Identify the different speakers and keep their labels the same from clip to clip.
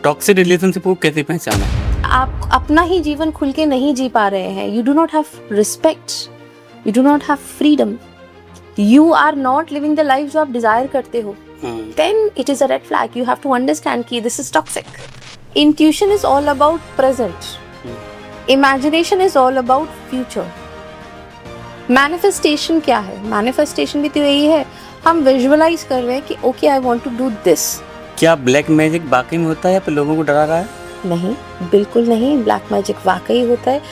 Speaker 1: Toxic relationship को कैसे पहचाना?
Speaker 2: आप अपना ही जीवन खुल के नहीं जी पा रहे हैं. You do not have respect, you do not have freedom, you are not living the life जो आप डिजायर करते हो. Then it is a red flag. You have to understand कि this is toxic. Intuition is all about present. Imagination is all about future. Manifestation क्या है? Manifestation भी तो यही है, हम visualize कर रहे हैं कि okay I want to do this.
Speaker 1: क्या ब्लैक मैजिक वाकई में होता है या फिर लोगों को डरा रहा है?
Speaker 2: नहीं, बिल्कुल नहीं. ब्लैक मैजिक वाकई होता है.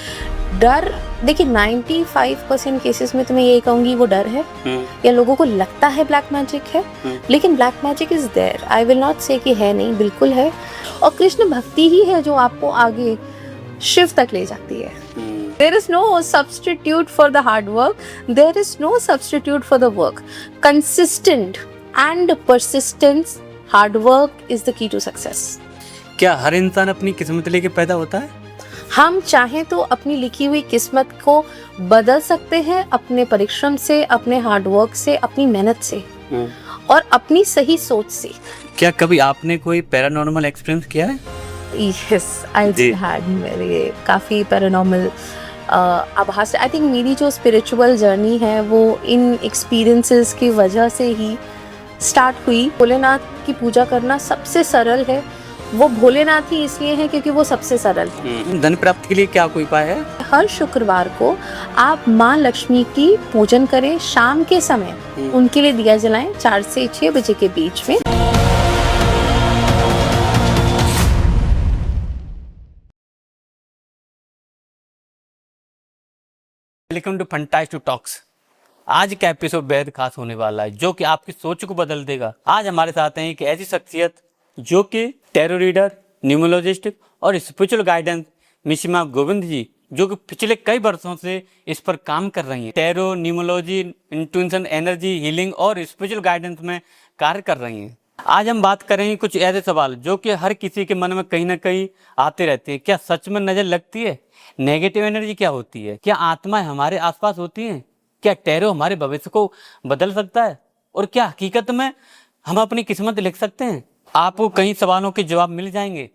Speaker 2: डर देखिए 95% केसेस में तो मैं यही कहूंगी वो डर है या लोगों को लगता है ब्लैक मैजिक है, लेकिन black magic is there. I will not say कि है नहीं, बिल्कुल है. और कृष्ण भक्ति ही है जो आपको आगे शिव तक ले जाती है. There is no substitute for the hard work, there is no substitute for the work. Consistent and persistence, hard work is the key to success.
Speaker 1: क्या हर इंसान अपनी किस्मत लेके पैदा होता है?
Speaker 2: हम चाहें तो अपनी लिखी हुई किस्मत को बदल सकते हैं अपने परिश्रम से, अपने हार्ड वर्क से, अपनी मेहनत से और अपनी सही सोच से.
Speaker 1: क्या कभी आपने कोई पैरानॉर्मल एक्सपीरियंस किया है?
Speaker 2: यस, आई हैड मेरे काफ़ी पैरानॉर्मल आभास. आई थिंक मेरी जो स्पिरिचुअल जर्नी है वो इन एक्सपीरियंसेस की वजह से ही स्टार्ट हुई. भोलेनाथ की पूजा करना सबसे सरल है. वो भोलेनाथ ही इसलिए है क्योंकि वो सबसे सरल है.
Speaker 1: धन प्राप्ति के लिए क्या कोई उपाय है?
Speaker 2: हर शुक्रवार को आप माँ लक्ष्मी की पूजन करें. शाम के समय उनके लिए दिया जलाएं 4 से 6 बजे के बीच में.
Speaker 1: Welcome to fantastic talks. आज का एपिसोड बेहद खास होने वाला है जो कि आपकी सोच को बदल देगा. आज हमारे साथ हैं एक ऐसी शख्सियत जो कि टैरो रीडर, न्यूमरोलॉजिस्ट और स्पिरिचुअल गाइडेंस मिसिमा गोविंद जी, जो कि पिछले कई वर्षों से इस पर काम कर रही हैं. Tarot, numerology, intuition, energy, healing और स्पिरिचुअल गाइडेंस में कार्य कर रही हैं. आज हम बात करेंगे कुछ ऐसे सवाल जो कि हर किसी के मन में कहीं ना कहीं आते रहते हैं. क्या सच में नजर लगती है? नेगेटिव एनर्जी क्या होती है? क्या आत्माएं हमारे आसपास होती हैं? क्या टैरो हमारे भविष्य को बदल सकता है? और क्या हकीकत में हम अपनी किस्मत लिख सकते हैं? आपको कई सवालों के जवाब मिल जाएंगे.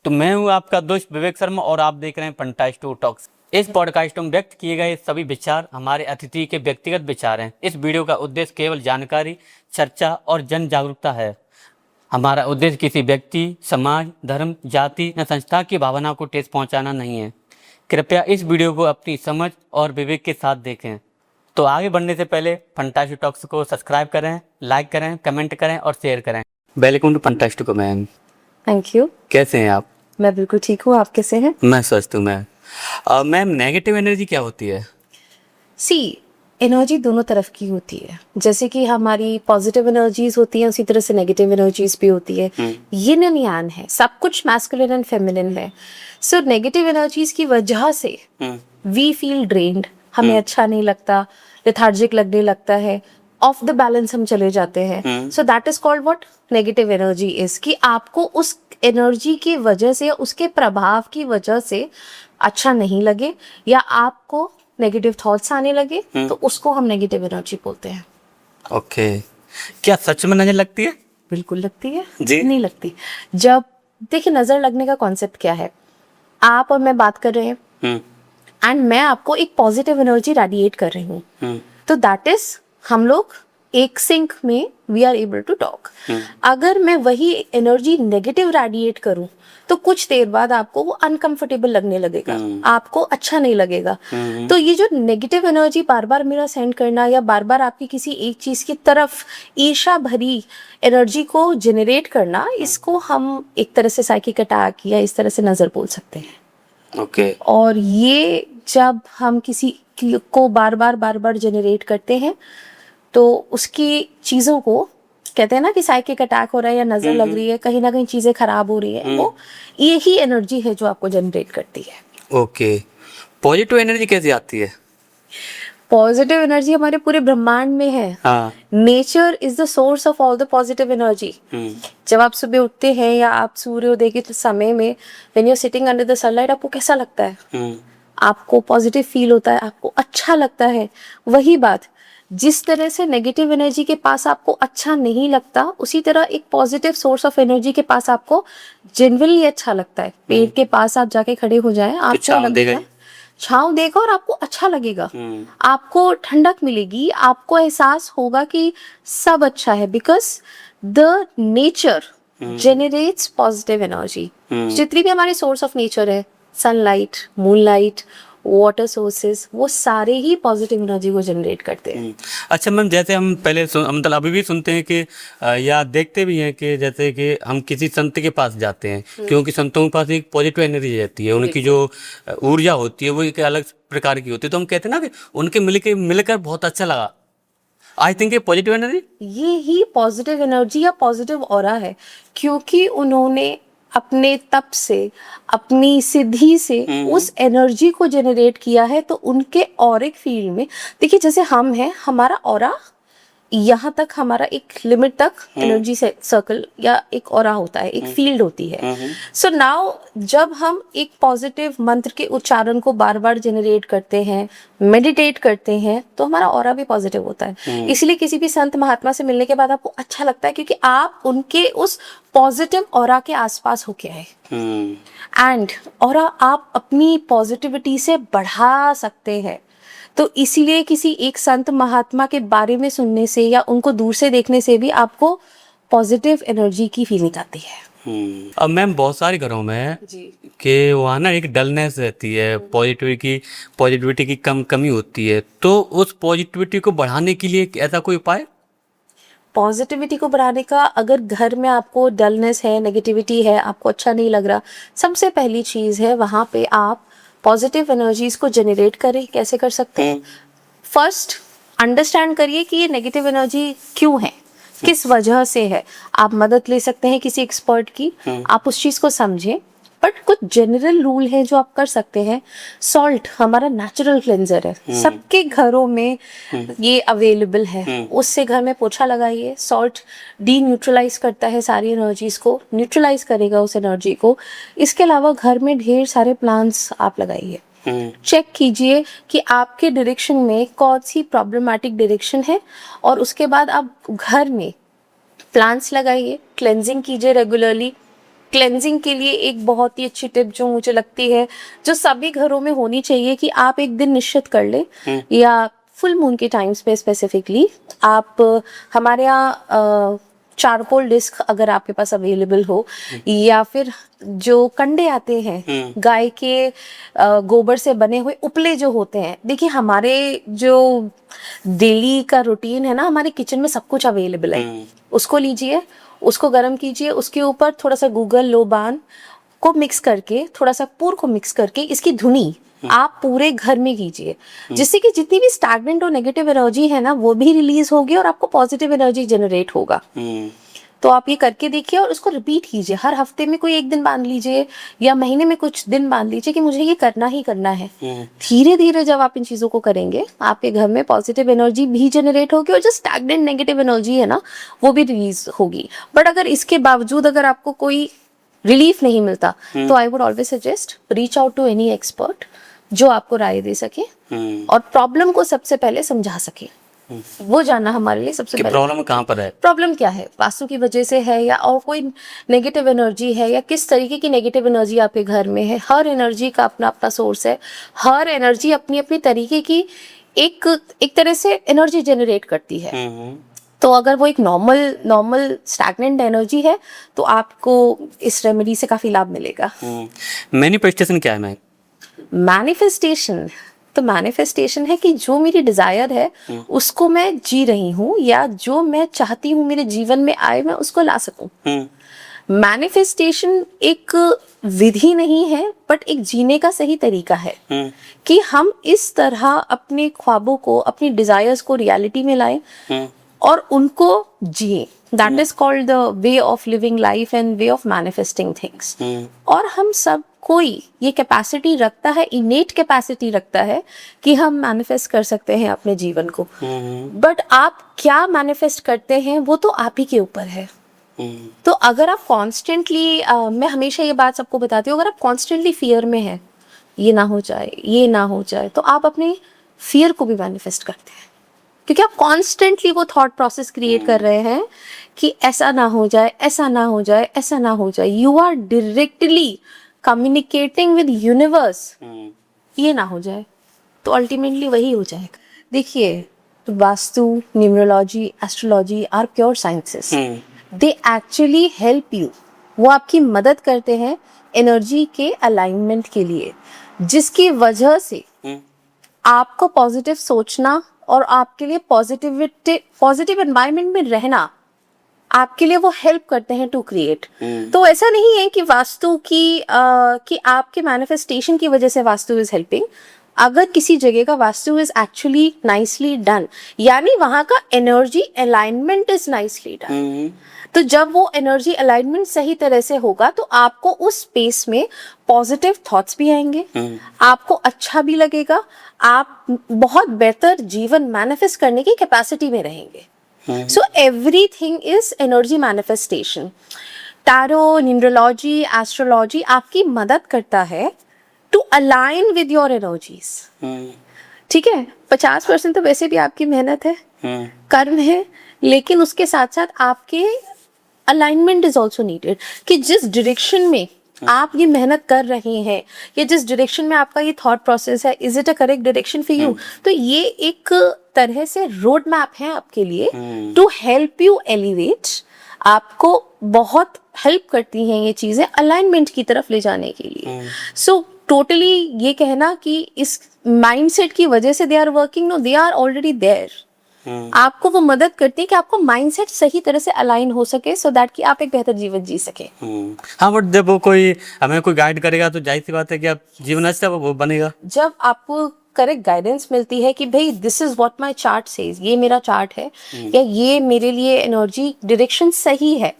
Speaker 1: तो मैं हूं आपका दोस्त विवेक शर्मा और आप देख रहे हैं फंटास्टिक टॉक्स. इस पॉडकास्ट में व्यक्त किए गए सभी विचार हमारे अतिथि के व्यक्तिगत विचार हैं. इस वीडियो का उद्देश्य केवल जानकारी, चर्चा और जन जागरूकता है. हमारा उद्देश्य किसी व्यक्ति, समाज, धर्म, जाति या संस्था की भावना को ठेस पहुंचाना नहीं है. कृपया इस वीडियो को अपनी समझ और विवेक के साथ देखें. तो आगे बढ़ने से पहले फंटास्टिक टॉक्स को सब्सक्राइब करें, लाइक करें, कमेंट करें और शेयर करें. Welcome to fantastic ma'am.
Speaker 2: Thank you.
Speaker 1: कैसे हैं आप?
Speaker 2: मैं बिल्कुल ठीक हूँ. आप कैसे हैं?
Speaker 1: मैं स्वस्थ हूँ. मैम नेगेटिव एनर्जी क्या होती है?
Speaker 2: सी, एनर्जी दोनों तरफ की होती है. जैसे कि हमारी पॉजिटिव एनर्जीज होती हैं, उसी तरह से नेगेटिव एनर्जीज भी होती है. यिन एंड यांग है, सब कुछ मैस्कुलिन एंड फेमिनिन है. सो नेगेटिव एनर्जीज की वजह से वी फील ड्रेन्ड, हमें अच्छा नहीं लगता, लेथार्जिक लगने लगता है, ऑफ द बैलेंस हम चले जाते हैं. So that is called what negative energy is. कि आपको उस एनर्जी की वजह से, उसके प्रभाव की वजह से अच्छा नहीं लगे या आपको नेगेटिव थॉट्स आने लगे, तो उसको हम नेगेटिव एनर्जी बोलते हैं.
Speaker 1: ओके. क्या सच में नजर लगती है?
Speaker 2: बिल्कुल लगती है
Speaker 1: जी.
Speaker 2: नहीं लगती. जब देखिए नजर लगने का कॉन्सेप्ट क्या है, आप और मैं बात कर रहे हैं एंड मैं आपको एक पॉजिटिव एनर्जी रेडिएट कर रही हूँ, तो दैट इज हम लोग एक सिंक में we are able to talk. अगर मैं वही एनर्जी नेगेटिव रेडिएट करूं तो कुछ देर बाद आपको वो अनकंफर्टेबल लगने लगेगा, आपको अच्छा नहीं लगेगा. तो ये जो नेगेटिव एनर्जी बार बार मेरा सेंड करना या बार बार आपकी किसी एक चीज की तरफ ईर्ष्या भरी एनर्जी को जनरेट करना, इसको हम एक तरह से साइकिक अटैक या इस तरह से नजर बोल सकते हैं.
Speaker 1: ओके.
Speaker 2: और ये जब हम किसी को बार बार जनरेट करते हैं तो उसकी चीज़ों को कहते हैं ना कि साइकिक अटैक हो रहा है या नजर लग रही है, कहीं ना कहीं चीज़ें खराब हो रही है, वो यही एनर्जी है जो आपको जनरेट करती है.
Speaker 1: ओके. पॉजिटिव एनर्जी कैसे आती है?
Speaker 2: पॉजिटिव एनर्जी हमारे पूरे ब्रह्मांड में है. Nature is the source of all the positive energy. जब आप सुबह उठते हैं या आप सूर्योदय के समय में when you are sitting under the sunlight, आपको कैसा लगता है? आपको पॉजिटिव फील होता है, आपको अच्छा लगता है. वही बात जिस तरह से नेगेटिव एनर्जी के पास आपको अच्छा नहीं लगता, उसी तरह एक पॉजिटिव सोर्स ऑफ एनर्जी के पास आपको जेन्युइनली अच्छा लगता है। पेड़ के पास आप जाके खड़े हो जाएं, आपको
Speaker 1: छाँव
Speaker 2: लगेगा,
Speaker 1: देगा।
Speaker 2: छाँव देगा और आपको अच्छा लगेगा, आपको ठंडक मिलेगी, आपको एहसास होगा कि सब अच्छा है, because the nature generates positive energy. जितनी भी हमारे सोर्स ऑफ नेचर है, सनलाइट, मूनलाइट, वाटर सोर्सेज, वो सारे ही पॉजिटिव एनर्जी को जनरेट करते हैं।
Speaker 1: अच्छा मैम, जैसे हम पहले मतलब अभी भी सुनते हैं कि या देखते भी हैं कि जैसे कि हम किसी संत के पास जाते हैं, क्योंकि संतों के पास एक पॉजिटिव एनर्जी रहती है, उनकी जो ऊर्जा होती है वो एक अलग प्रकार की होती है, तो हम कहते हैं ना कि उनके मिलकर बहुत अच्छा लगा। आई थिंक ये पॉजिटिव एनर्जी,
Speaker 2: ये ही पॉजिटिव एनर्जी या पॉजिटिव ऑरा है, क्योंकि उन्होंने अपने तप से, अपनी सिद्धि से उस एनर्जी को जनरेट किया है। तो उनके ऑरिक फील्ड में देखिए, जैसे हम हैं, हमारा ऑरा यहाँ तक, हमारा एक लिमिट तक एनर्जी से सर्कल या एक ऑरा होता है, एक फील्ड होती है। सो नाउ जब हम एक पॉजिटिव मंत्र के उच्चारण को बार बार जनरेट करते हैं, मेडिटेट करते हैं, तो हमारा ऑरा भी पॉजिटिव होता है। इसलिए किसी भी संत महात्मा से मिलने के बाद आपको अच्छा लगता है, क्योंकि आप उनके उस पॉजिटिव ऑरा के आसपास होके आए। एंड ऑरा आप अपनी पॉजिटिविटी से बढ़ा सकते हैं। तो इसीलिए किसी एक संत महात्मा के बारे में सुनने से या उनको दूर से देखने से भी आपको पॉजिटिव एनर्जी की फीलिंग आती है।
Speaker 1: अब मैम बहुत सारे घरों में कि वहाँ ना एक डलनेस रहती है, पॉजिटिविटी की कमी होती है, तो उस पॉजिटिविटी को बढ़ाने के लिए ऐसा कोई उपाय?
Speaker 2: पॉजिटिविटी को बढ़ाने का, अगर घर में आपको डलनेस है, नेगेटिविटी है, आपको अच्छा नहीं लग रहा, सबसे पहली चीज़ है वहाँ पे आप पॉजिटिव एनर्जीज को जनरेट करें। कैसे कर सकते हैं? फर्स्ट अंडरस्टैंड करिए कि ये नेगेटिव एनर्जी क्यों है, किस वजह से है। आप मदद ले सकते हैं किसी एक्सपर्ट की, आप उस चीज़ को समझें। बट कुछ जनरल रूल है जो आप कर सकते हैं। सॉल्ट हमारा नेचुरल क्लेंजर है, सबके घरों में ये अवेलेबल है। उससे घर में पोछा लगाइए। सॉल्ट डी न्यूट्रलाइज करता है सारी एनर्जीज को, न्यूट्रलाइज करेगा उस एनर्जी को। इसके अलावा घर में ढेर सारे प्लांट्स आप लगाइए। चेक कीजिए कि आपके डायरेक्शन में कौन सी प्रॉब्लमेटिक डायरेक्शन है, और उसके बाद आप घर में प्लांट्स लगाइए। क्लेंजिंग कीजिए रेगुलरली। क्लेंजिंग के लिए एक बहुत ही अच्छी टिप जो मुझे लगती है, जो सभी घरों में होनी चाहिए, कि आप एक दिन निश्चित कर ले, या फुल मून के टाइम्स पे स्पेसिफिकली आप, हमारे यहाँ चारकोल डिस्क अगर आपके पास अवेलेबल हो, या फिर जो कंडे आते हैं गाय के गोबर से बने हुए उपले जो होते हैं। देखिए, हमारे जो डेली का रूटीन है ना, हमारे किचन में सब कुछ अवेलेबल है। उसको लीजिए, उसको गर्म कीजिए, उसके ऊपर थोड़ा सा गूगल लोबान को मिक्स करके, थोड़ा सा कपूर को मिक्स करके, इसकी धुनी आप पूरे घर में कीजिए, जिससे कि जितनी भी स्टैग्नेंट और नेगेटिव एनर्जी है ना, वो भी रिलीज होगी और आपको पॉजिटिव एनर्जी जनरेट होगा। तो आप ये करके देखिए और उसको रिपीट कीजिए। हर हफ्ते में कोई एक दिन बांध लीजिए, या महीने में कुछ दिन बांध लीजिए कि मुझे ये करना ही करना है। धीरे धीरे जब आप इन चीज़ों को करेंगे, आपके घर में पॉजिटिव एनर्जी भी जनरेट होगी, और जो स्टैग्नेंट नेगेटिव एनर्जी है ना, वो भी रिलीज होगी। बट अगर इसके बावजूद अगर आपको कोई रिलीफ नहीं मिलता, तो I would always suggest reach out to any expert जो आपको राय दे सके और प्रॉब्लम को सबसे पहले समझा सके। वो जानना हमारे लिए सबसे पहले,
Speaker 1: प्रॉब्लम कहाँ पर है,
Speaker 2: प्रॉब्लम क्या है, वास्तु की वजह से है या और कोई नेगेटिव एनर्जी है, या किस तरीके की नेगेटिव एनर्जी आपके घर में है। हर एनर्जी का अपना अपना सोर्स है, हर एनर्जी अपनी अपनी तरीके की एक तरह से एनर्जी जनरेट करती है। तो अगर वो एक नॉर्मल स्टैग्नेंट एनर्जी है, तो आपको इस रेमेडी से काफी लाभ मिलेगा।
Speaker 1: मैनिफेस्टेशन क्या है मैम?
Speaker 2: मैनिफेस्टेशन, तो मैनिफेस्टेशन है कि जो मेरी डिजायर है उसको मैं जी रही हूँ, या जो मैं चाहती हूँ मेरे जीवन में आए, मैं उसको ला सकूं। मैनिफेस्टेशन एक विधि नहीं है, बट एक जीने का सही तरीका है कि हम इस तरह अपने ख्वाबों को, अपनी डिजायर्स को रियलिटी में लाएं और उनको जिए। That is called the way of living life and way of manifesting things. और हम सब कोई ये कैपेसिटी रखता है, इनेट कैपेसिटी रखता है कि हम मैनिफेस्ट कर सकते हैं अपने जीवन को। बट आप क्या मैनिफेस्ट करते हैं वो तो आप ही के ऊपर है। तो अगर आप कॉन्स्टेंटली, मैं हमेशा ये बात सबको बताती हूँ, अगर आप कॉन्स्टेंटली फियर में हैं, ये ना हो जाए, ये ना हो जाए, तो आप अपने फियर को भी मैनिफेस्ट करते हैं। क्योंकि आप कॉन्स्टेंटली वो थॉट प्रोसेस क्रिएट कर रहे हैं कि ऐसा ना हो जाए, ऐसा ना हो जाए, ऐसा ना हो जाए. You are directly communicating with universe, ये ना हो जाए. तो अल्टीमेटली वही हो जाएगा. देखिए, vastu, numerology, astrology are pure sciences. They actually help you. वो आपकी मदद करते हैं एनर्जी के अलाइनमेंट के लिए, जिसकी वजह से आपको पॉजिटिव सोचना और आपके लिए पॉजिटिव एनवायरनमेंट में रहना, आपके लिए वो हेल्प करते हैं टू क्रिएट. तो ऐसा नहीं है कि वास्तु कि आपके मैनिफेस्टेशन की वजह से वास्तु इज हेल्पिंग. अगर किसी जगह का vastu is actually nicely done, यानी वहां का energy alignment is nicely done, तो जब वो एनर्जी अलाइनमेंट सही तरह से होगा तो आपको उस स्पेस में पॉजिटिव थॉट्स भी आएंगे, आपको अच्छा भी लगेगा, आप बहुत बेहतर जीवन मैनिफेस्ट करने की कैपेसिटी में रहेंगे. So everything is energy manifestation. Tarot, numerology, astrology आपकी मदद करता है to align with your energies. ठीक है, 50% तो वैसे भी आपकी मेहनत है, कर्म है, लेकिन उसके साथ साथ आपके अलाइनमेंट इज ऑल्सो नीडेड. कि जिस डायरेक्शन में आप ये मेहनत कर रहे हैं या जिस डायरेक्शन में आपका ये थॉट प्रोसेस है, is it a correct direction for you. तो ये एक तरह से रोड मैप है आपके लिए टू हेल्प यू एलिवेट. आपको बहुत हेल्प करती हैं ये चीजें अलाइनमेंट की तरफ ले जाने के लिए. सो टोटली ये कहना कि इस माइंडसेट की वजह से they are working, no, they are already there. आपको वो मदद करती है कि आपको माइंडसेट सही तरह से अलाइन हो सके, सो दैट कि आप एक बेहतर जीवन जी सके.
Speaker 1: हाँ, बट जब वो कोई हमें कोई गाइड करेगा तो जाहिर सी बात है कि आप जीवन अच्छा वो बनेगा.
Speaker 2: जब आपको करेक्ट गाइडेंस मिलती है कि भाई this is what my chart says, ये मेरा चार्ट है या ये मेरे लिए एनर्जी डायरेक्शन सही है,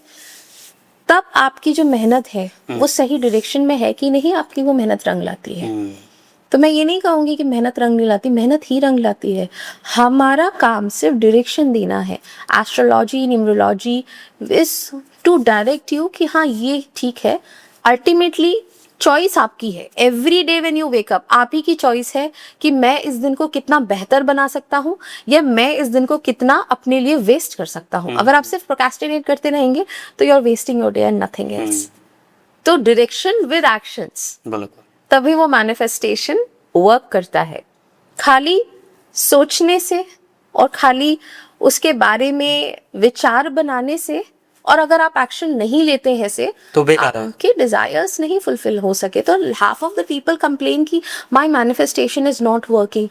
Speaker 2: तब आपकी जो मेहनत है वो सही डायरेक्शन में है कि नहीं, आपकी वो मेहनत रंग लाती है. तो मैं ये नहीं कहूँगी कि मेहनत रंग नहीं लाती, मेहनत ही रंग लाती है. हमारा काम सिर्फ डायरेक्शन देना है. Astrology, numerology is to direct you कि हाँ ये ठीक है. अल्टीमेटली चॉइस आपकी है. Every day when you wake up, आप ही की चॉइस है कि मैं इस दिन को कितना बेहतर बना सकता हूँ या मैं इस दिन को कितना अपने लिए वेस्ट कर सकता हूँ. अगर आप सिर्फ प्रोक्रेस्टिनेट करते रहेंगे तो you are wasting your day and nothing else. तो डायरेक्शन विद एक्शंस, तभी वो मैनिफेस्टेशन वर्क करता है. खाली सोचने से और खाली उसके बारे में विचार बनाने से, और अगर आप एक्शन नहीं लेते हैं से,
Speaker 1: तो बेकार है,
Speaker 2: आपके डिजायर्स नहीं फुलफिल हो सके. तो half of the people complain कि my manifestation is not working.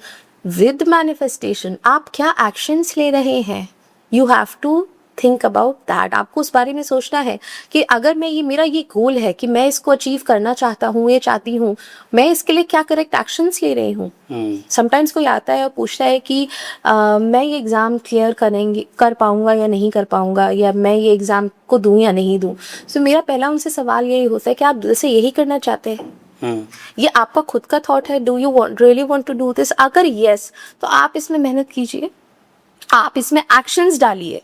Speaker 2: With manifestation आप क्या एक्शंस ले रहे हैं, you have to think about that. आपको उस बारे में सोचना है कि अगर मैं मेरा ये गोल है कि मैं इसको अचीव करना चाहता हूँ, ये चाहती हूँ, मैं इसके लिए क्या करेक्ट एक्शंस ले रही हूँ. समटाइम्स कोई आता है और पूछता है कि मैं ये एग्ज़ाम क्लियर कर पाऊँगा या नहीं कर पाऊँगा, या मैं ये एग्ज़ाम को दूँ या नहीं दूँ. सो मेरा पहला उनसे सवाल यही होता है कि आप दिल से यही करना चाहते हैं, ये आपका खुद का थॉट है, do you really want to do this. अगर यस, तो आप इसमें मेहनत कीजिए, आप इसमें एक्शंस डालिए.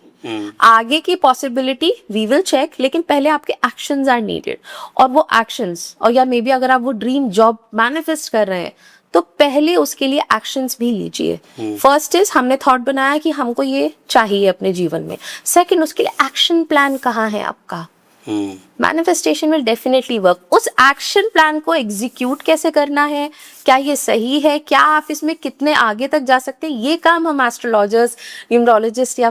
Speaker 2: आगे की पॉसिबिलिटी वी विल चेक, लेकिन पहले आपके एक्शंस आर नीडेड. और वो एक्शंस, और या मे बी अगर आप वो ड्रीम जॉब मैनिफेस्ट कर रहे हैं तो पहले उसके लिए एक्शंस भी लीजिए. फर्स्ट इज हमने थॉट बनाया कि हमको ये चाहिए अपने जीवन में. सेकंड, उसके लिए एक्शन प्लान कहाँ है आपका. Manifestation will definitely work. उस एक्शन प्लान को एग्जीक्यूट कैसे करना है, क्या ये सही है, क्या आप इसमें कितने आगे तक जा सकते हैं, ये काम हम एस्ट्रोलॉजर्स, न्यूमरोलॉजिस्ट या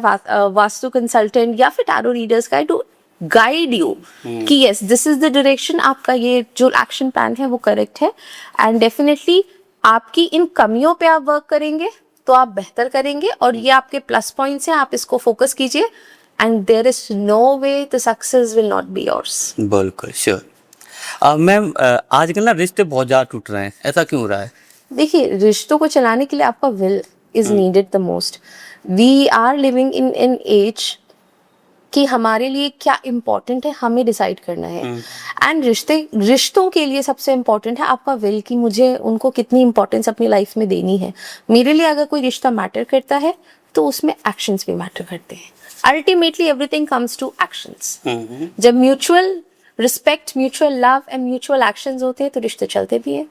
Speaker 2: वास्तु कंसल्टेंट या फिर टैरो रीडर्स का टू गाइड यू कि yes this is the direction. आपका ये जो एक्शन प्लान है वो करेक्ट है. एंड डेफिनेटली आपकी इन कमियों पे आप वर्क करेंगे तो आप बेहतर करेंगे, और ये आपके प्लस पॉइंट्स हैं, आप इसको फोकस कीजिए. And there is no way the success will not be yours.
Speaker 1: बिल्कुल श्योर. मैम, आजकल ना रिश्ते बहुत ज़्यादा टूट रहे हैं, ऐसा क्यों हो रहा है?
Speaker 2: देखिए, रिश्तों को चलाने के लिए आपका will is needed the most. We are living in an age कि हमारे लिए क्या इम्पोर्टेंट है हमें डिसाइड करना है. एंड रिश्तों के लिए सबसे इम्पोर्टेंट है आपका विल, कि मुझे उनको कितनी इंपॉर्टेंस अपनी लाइफ में देनी है. मेरे लिए अगर कोई रिश्ता मैटर करता है तो उसमें एक्शंस भी मैटर करते हैं. Ultimately everything comes to actions. जब mutual respect, mutual love and mutual actions होते हैं तो रिश्ते चलते भी हैं.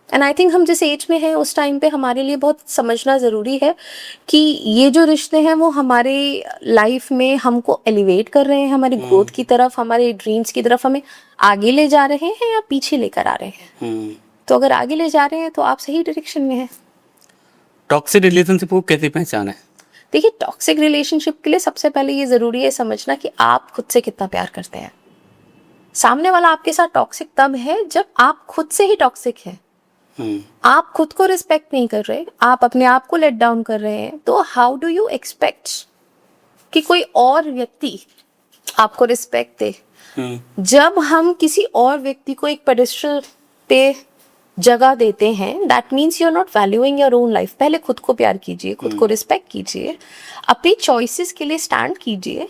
Speaker 2: एंड आई थिंक हम जिस एज में हैं उस टाइम पे हमारे लिए बहुत समझना ज़रूरी है कि ये जो रिश्ते हैं वो हमारे लाइफ में हमको एलिवेट कर रहे हैं, हमारी ग्रोथ की तरफ, हमारे ड्रीम्स की तरफ हमें आगे ले जा रहे हैं या पीछे लेकर आ रहे हैं। तो अगर आगे ले जा रहे हैं तो आप सही डायरेक्शन में हैं।
Speaker 1: टॉक्सिक रिलेशनशिप को कैसे पहचान है?
Speaker 2: देखिए, टॉक्सिक रिलेशनशिप के लिए सबसे पहले ये ज़रूरी है समझना कि आप खुद से कितना प्यार करते हैं। सामने वाला आपके साथ टॉक्सिक तब है जब आप खुद से ही टॉक्सिक हैं। आप खुद को रिस्पेक्ट नहीं कर रहे, आप अपने आप को लेट डाउन कर रहे हैं, तो हाउ डू यू एक्सपेक्ट कि कोई और व्यक्ति आपको रिस्पेक्ट दे? जब हम किसी और व्यक्ति को एक पेडेस्टल पे जगह देते हैं, that means you are not valuing your own life. पहले खुद को प्यार कीजिए, खुद को रिस्पेक्ट कीजिए, अपनी चॉइसेस के लिए स्टैंड कीजिए,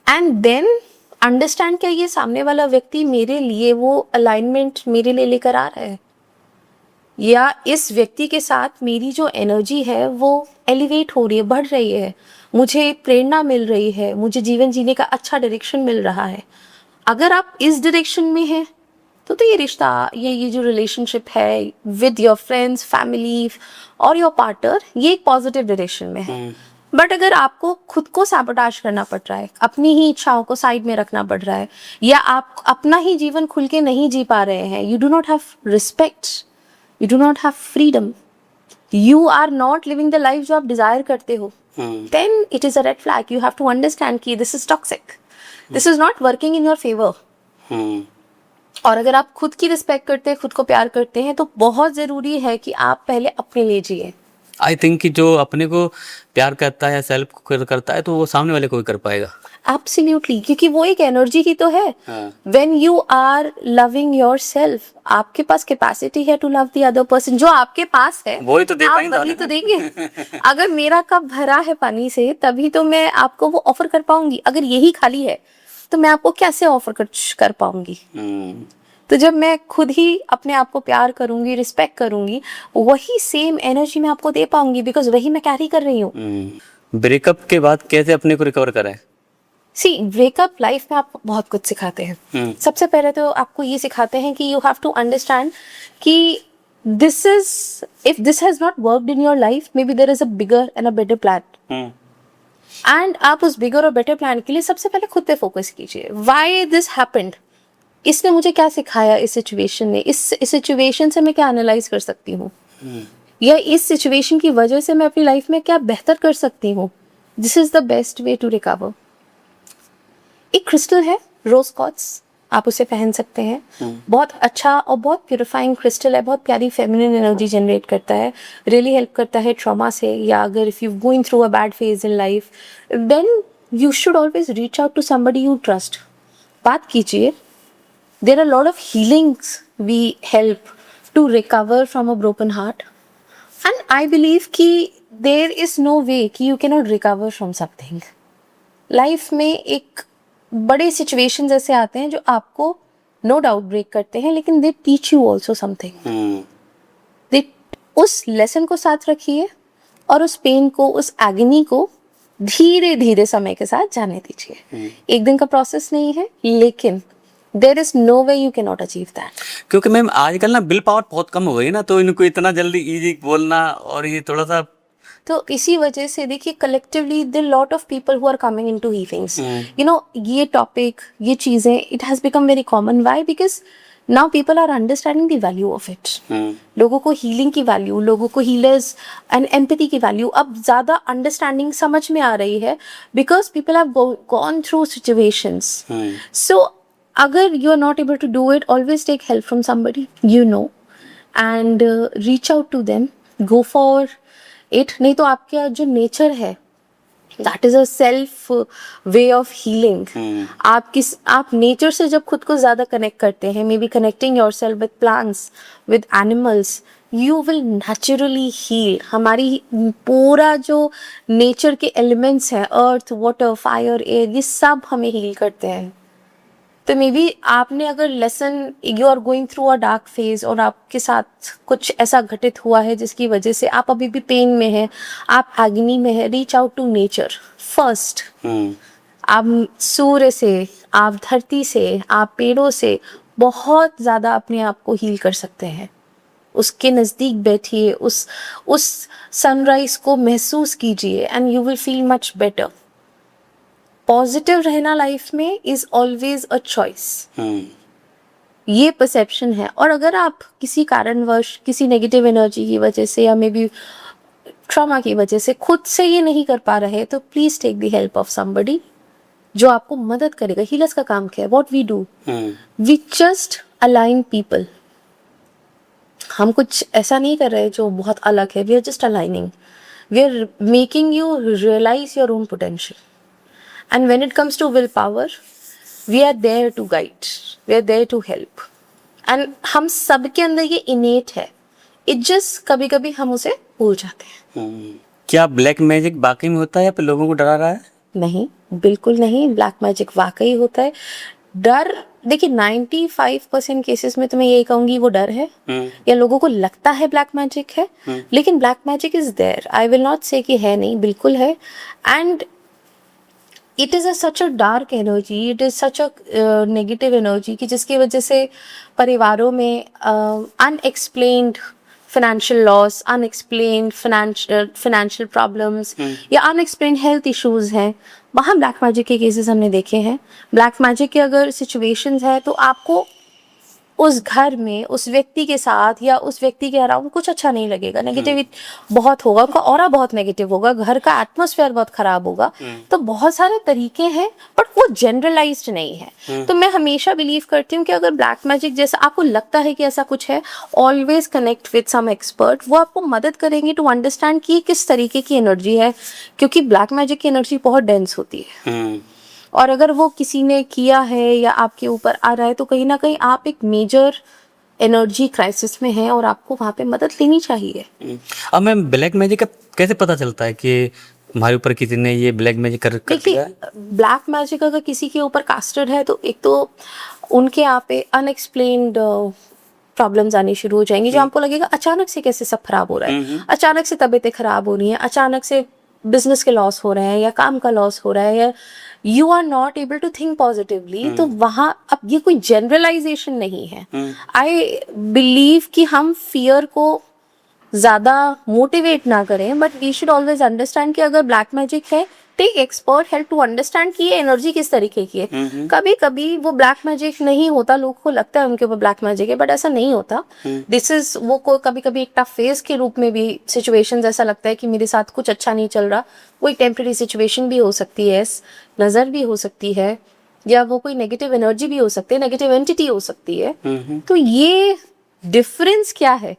Speaker 2: एंड देन अंडरस्टैंड क्या ये सामने वाला व्यक्ति मेरे लिए वो अलाइनमेंट मेरे लिए लेकर आ रहा है, या इस व्यक्ति के साथ मेरी जो एनर्जी है वो एलिवेट हो रही है, बढ़ रही है, मुझे प्रेरणा मिल रही है, मुझे जीवन जीने का अच्छा डायरेक्शन मिल रहा है। अगर आप इस डायरेक्शन में हैं तो ये रिश्ता, ये जो रिलेशनशिप है विद योर फ्रेंड्स, फैमिली और योर पार्टनर, ये एक पॉजिटिव डायरेक्शन में है। बट अगर आपको खुद को सैबोटाज करना पड़ रहा है, अपनी ही इच्छाओं को साइड में रखना पड़ रहा है, या आप अपना ही जीवन खुल के नहीं जी पा रहे हैं, you do not have respect, you do not have freedom, you are not living the life जो आप डिजायर करते हो, then it is a red flag. You have to understand कि this is toxic, this is not working in your favor. और अगर आप खुद की रिस्पेक्ट करते हैं, खुद को प्यार करते हैं, तो बहुत ज़रूरी है कि आप पहले अपने लिए जिए।
Speaker 1: आई थिंक कि जो अपने को प्यार करता है या सेल्फ को करता है तो वो सामने वाले को भी कर पाएगा।
Speaker 2: एब्सोल्युटली, क्योंकि वो एक एनर्जी ही तो है। When you are loving yourself, आपके पास कैपेसिटी है to love the other person. जो आपके पास है
Speaker 1: वही तो दे पाएंगे,
Speaker 2: वही तो देंगे। अगर मेरा कप भरा है पानी से, तभी तो मैं आपको वो ऑफर कर पाऊंगी। अगर यही खाली है तो मैं आपको कैसे ऑफर कर पाऊंगी? तो जब मैं खुद ही अपने आप को प्यार करूंगी, रिस्पेक्ट करूंगी, वही सेम एनर्जी मैं आपको दे पाऊंगी, बिकॉज वही मैं कैरी कर रही हूँ।
Speaker 1: ब्रेकअप के बाद कैसे अपने को रिकवर करें?
Speaker 2: सी, ब्रेकअप लाइफ में आपको बहुत कुछ सिखाते हैं। सबसे पहले तो आपको ये सिखाते हैं कि यू हैव टू अंडरस्टैंड कि this is, if this has not worked in your life, maybe there is a bigger and a better plan. And आप उस बिगर और बेटर प्लान के लिए सबसे पहले खुद पे फोकस कीजिए। व्हाई दिस हैपेंड, इसने मुझे क्या सिखाया, इस सिचुएशन ने, इस सिचुएशन से मैं क्या एनालाइज कर सकती हूँ, या इस सिचुएशन की वजह से मैं अपनी लाइफ में क्या बेहतर कर सकती हूँ। This is the best way to recover. एक क्रिस्टल है रोज क्वार्ट्ज, आप उसे पहन सकते हैं। बहुत अच्छा और बहुत प्यूरिफाइंग क्रिस्टल है, बहुत प्यारी फेमिनिन एनर्जी जनरेट करता है, रियली हेल्प करता है ट्रॉमा से, या अगर if you going through a bad phase in life, then you should always reach out to somebody you trust. बात कीजिए। There are a lot of healings we help to recover from a broken heart, and I believe कि there is no way कि you cannot recover from something. Life में एक बड़े situations ऐसे आते हैं जो आपको no doubt break करते हैं, लेकिन they teach you also something. उस lesson को साथ रखिए और उस pain को, उस agony को धीरे धीरे समय के साथ जाने दीजिए। एक दिन का process नहीं है, लेकिन There is no way you cannot achieve that.
Speaker 1: क्योंकि मैम आजकल ना विल पावर बहुत कम हो गई ना, तो इनको इतना जल्दी इजी बोलना और ये थोड़ा सा,
Speaker 2: तो इसी वजह से देखिए collectively there are lot of people who are coming into healings. You know, ये टॉपिक, ये चीजें, it has become very common. Why? Because now people are understanding the value of it. लोगों को healing की value, लोगों को healers and empathy की value अब ज़्यादा understanding समझ में आ रही है, because people have gone through situations. So अगर you are not able to do it, always take help from somebody you know and reach out to them, go for it. नहीं तो आपका जो nature है, that is a self way of healing. आप nature से जब खुद को ज़्यादा connect करते हैं, maybe connecting yourself with plants, with animals, you will naturally heal. हमारी पूरा जो nature के elements हैं, earth, water, fire, air, ये सब हमें heal करते हैं। तो मे बी आपने अगर lesson, you are going through a dark phase और आपके साथ कुछ ऐसा घटित हुआ है जिसकी वजह से आप अभी भी पेन में हैं, आप एग्नी में हैं, reach out to nature first. आप सूर्य से, आप धरती से, आप पेड़ों से बहुत ज़्यादा अपने आप को हील कर सकते हैं। उसके नज़दीक बैठिए, उस सनराइज को महसूस कीजिए and you will feel much better. Positive रहना लाइफ में इज ऑलवेज अ चॉइस, ये परसेप्शन है। और अगर आप किसी कारणवश किसी नेगेटिव एनर्जी की वजह से या मे बी ट्रॉमा की वजह से खुद से ये नहीं कर पा रहे, तो please take the help of somebody जो आपको मदद करेगा। हीलर्स का काम क्या है? What we do, we just align people. हम कुछ ऐसा नहीं कर रहे जो बहुत अलग है, we are just aligning, we are making you realise your own potential. And when it comes to will power, we are there to guide, we are there to help. And हम सब के अंदर ये इनेट है, इट जस्ट कभी कभी हम उसे भूल जाते हैं।
Speaker 1: क्या ब्लैक मैजिक वाकई में होता है या फिर लोगों को डरा रहा है?
Speaker 2: नहीं, बिल्कुल नहीं, ब्लैक मैजिक वाकई होता है। डर, देखिए 95% केसेस में तो मैं यही कहूंगी वो डर है या लोगों को लगता है ब्लैक मैजिक है, लेकिन black magic is there. I will not say कि है नहीं, बिल्कुल है। And it is such a dark energy, it is such a negative energy कि जिसकी वजह से परिवारों में unexplained financial loss, unexplained financial problems या unexplained health issues हैं, वहाँ ब्लैक मैजिक के केसेस हमने देखे हैं। ब्लैक मैजिक के अगर सिचुएशंस है तो आपको उस घर में उस व्यक्ति के साथ या उस व्यक्ति के अराउंड कुछ अच्छा नहीं लगेगा, नेगेटिविटी बहुत होगा, उनका ऑरा बहुत नेगेटिव होगा, घर का एटमॉस्फेयर बहुत खराब होगा। तो बहुत सारे तरीके हैं बट वो जनरलाइज्ड नहीं है। तो मैं हमेशा बिलीव करती हूँ कि अगर ब्लैक मैजिक जैसा आपको लगता है कि ऐसा कुछ है, always connect with some expert, वो आपको मदद करेंगे टू अंडरस्टैंड कि किस तरीके की एनर्जी है, क्योंकि ब्लैक मैजिक की एनर्जी बहुत डेंस होती है। और अगर वो किसी ने किया है या आपके ऊपर आ रहा है तो कहीं ना कहीं आप एक मेजर एनर्जी क्राइसिस में हैं और आपको वहाँ पे मदद लेनी चाहिए।
Speaker 1: अब मैम ब्लैक मैजिक का कैसे पता चलता है कि हमारे ऊपर किसी ने ये ब्लैक मैजिक कर दिया है?
Speaker 2: ब्लैक मैजिक अगर किसी के ऊपर कास्टेड है तो एक तो उनके यहाँ पे अनएक्सप्लेन्ड प्रॉब्लम्स आनी शुरू हो जाएंगी, जो आपको लगेगा अचानक से कैसे सब खराब हो रहा है, अचानक से तबीयतें खराब हो रही हैं, अचानक से बिजनेस के लॉस हो रहे हैं या काम का लॉस हो रहा है, या you are not able to think positively. तो वहाँ अब ये कोई जनरलाइजेशन नहीं है। आई बिलीव कि हम फियर को ज़्यादा मोटिवेट ना करें, but we should always understand कि अगर ब्लैक मैजिक है, take expert help to understand कि ये एनर्जी किस तरीके की है। कभी कभी वो ब्लैक मैजिक नहीं होता, लोगों को लगता है उनके ऊपर ब्लैक मैजिक है, बट ऐसा नहीं होता। दिस इज वो को कभी कभी एक टफ फेज के रूप में भी सिचुएशंस, ऐसा लगता है कि मेरे साथ कुछ अच्छा नहीं चल रहा, वो एक टेम्परेरी सिचुएशन भी हो सकती है, नज़र भी हो सकती है, या वो कोई नेगेटिव एनर्जी भी हो सकती है, नेगेटिव एंटिटी हो सकती है। तो ये डिफरेंस क्या है,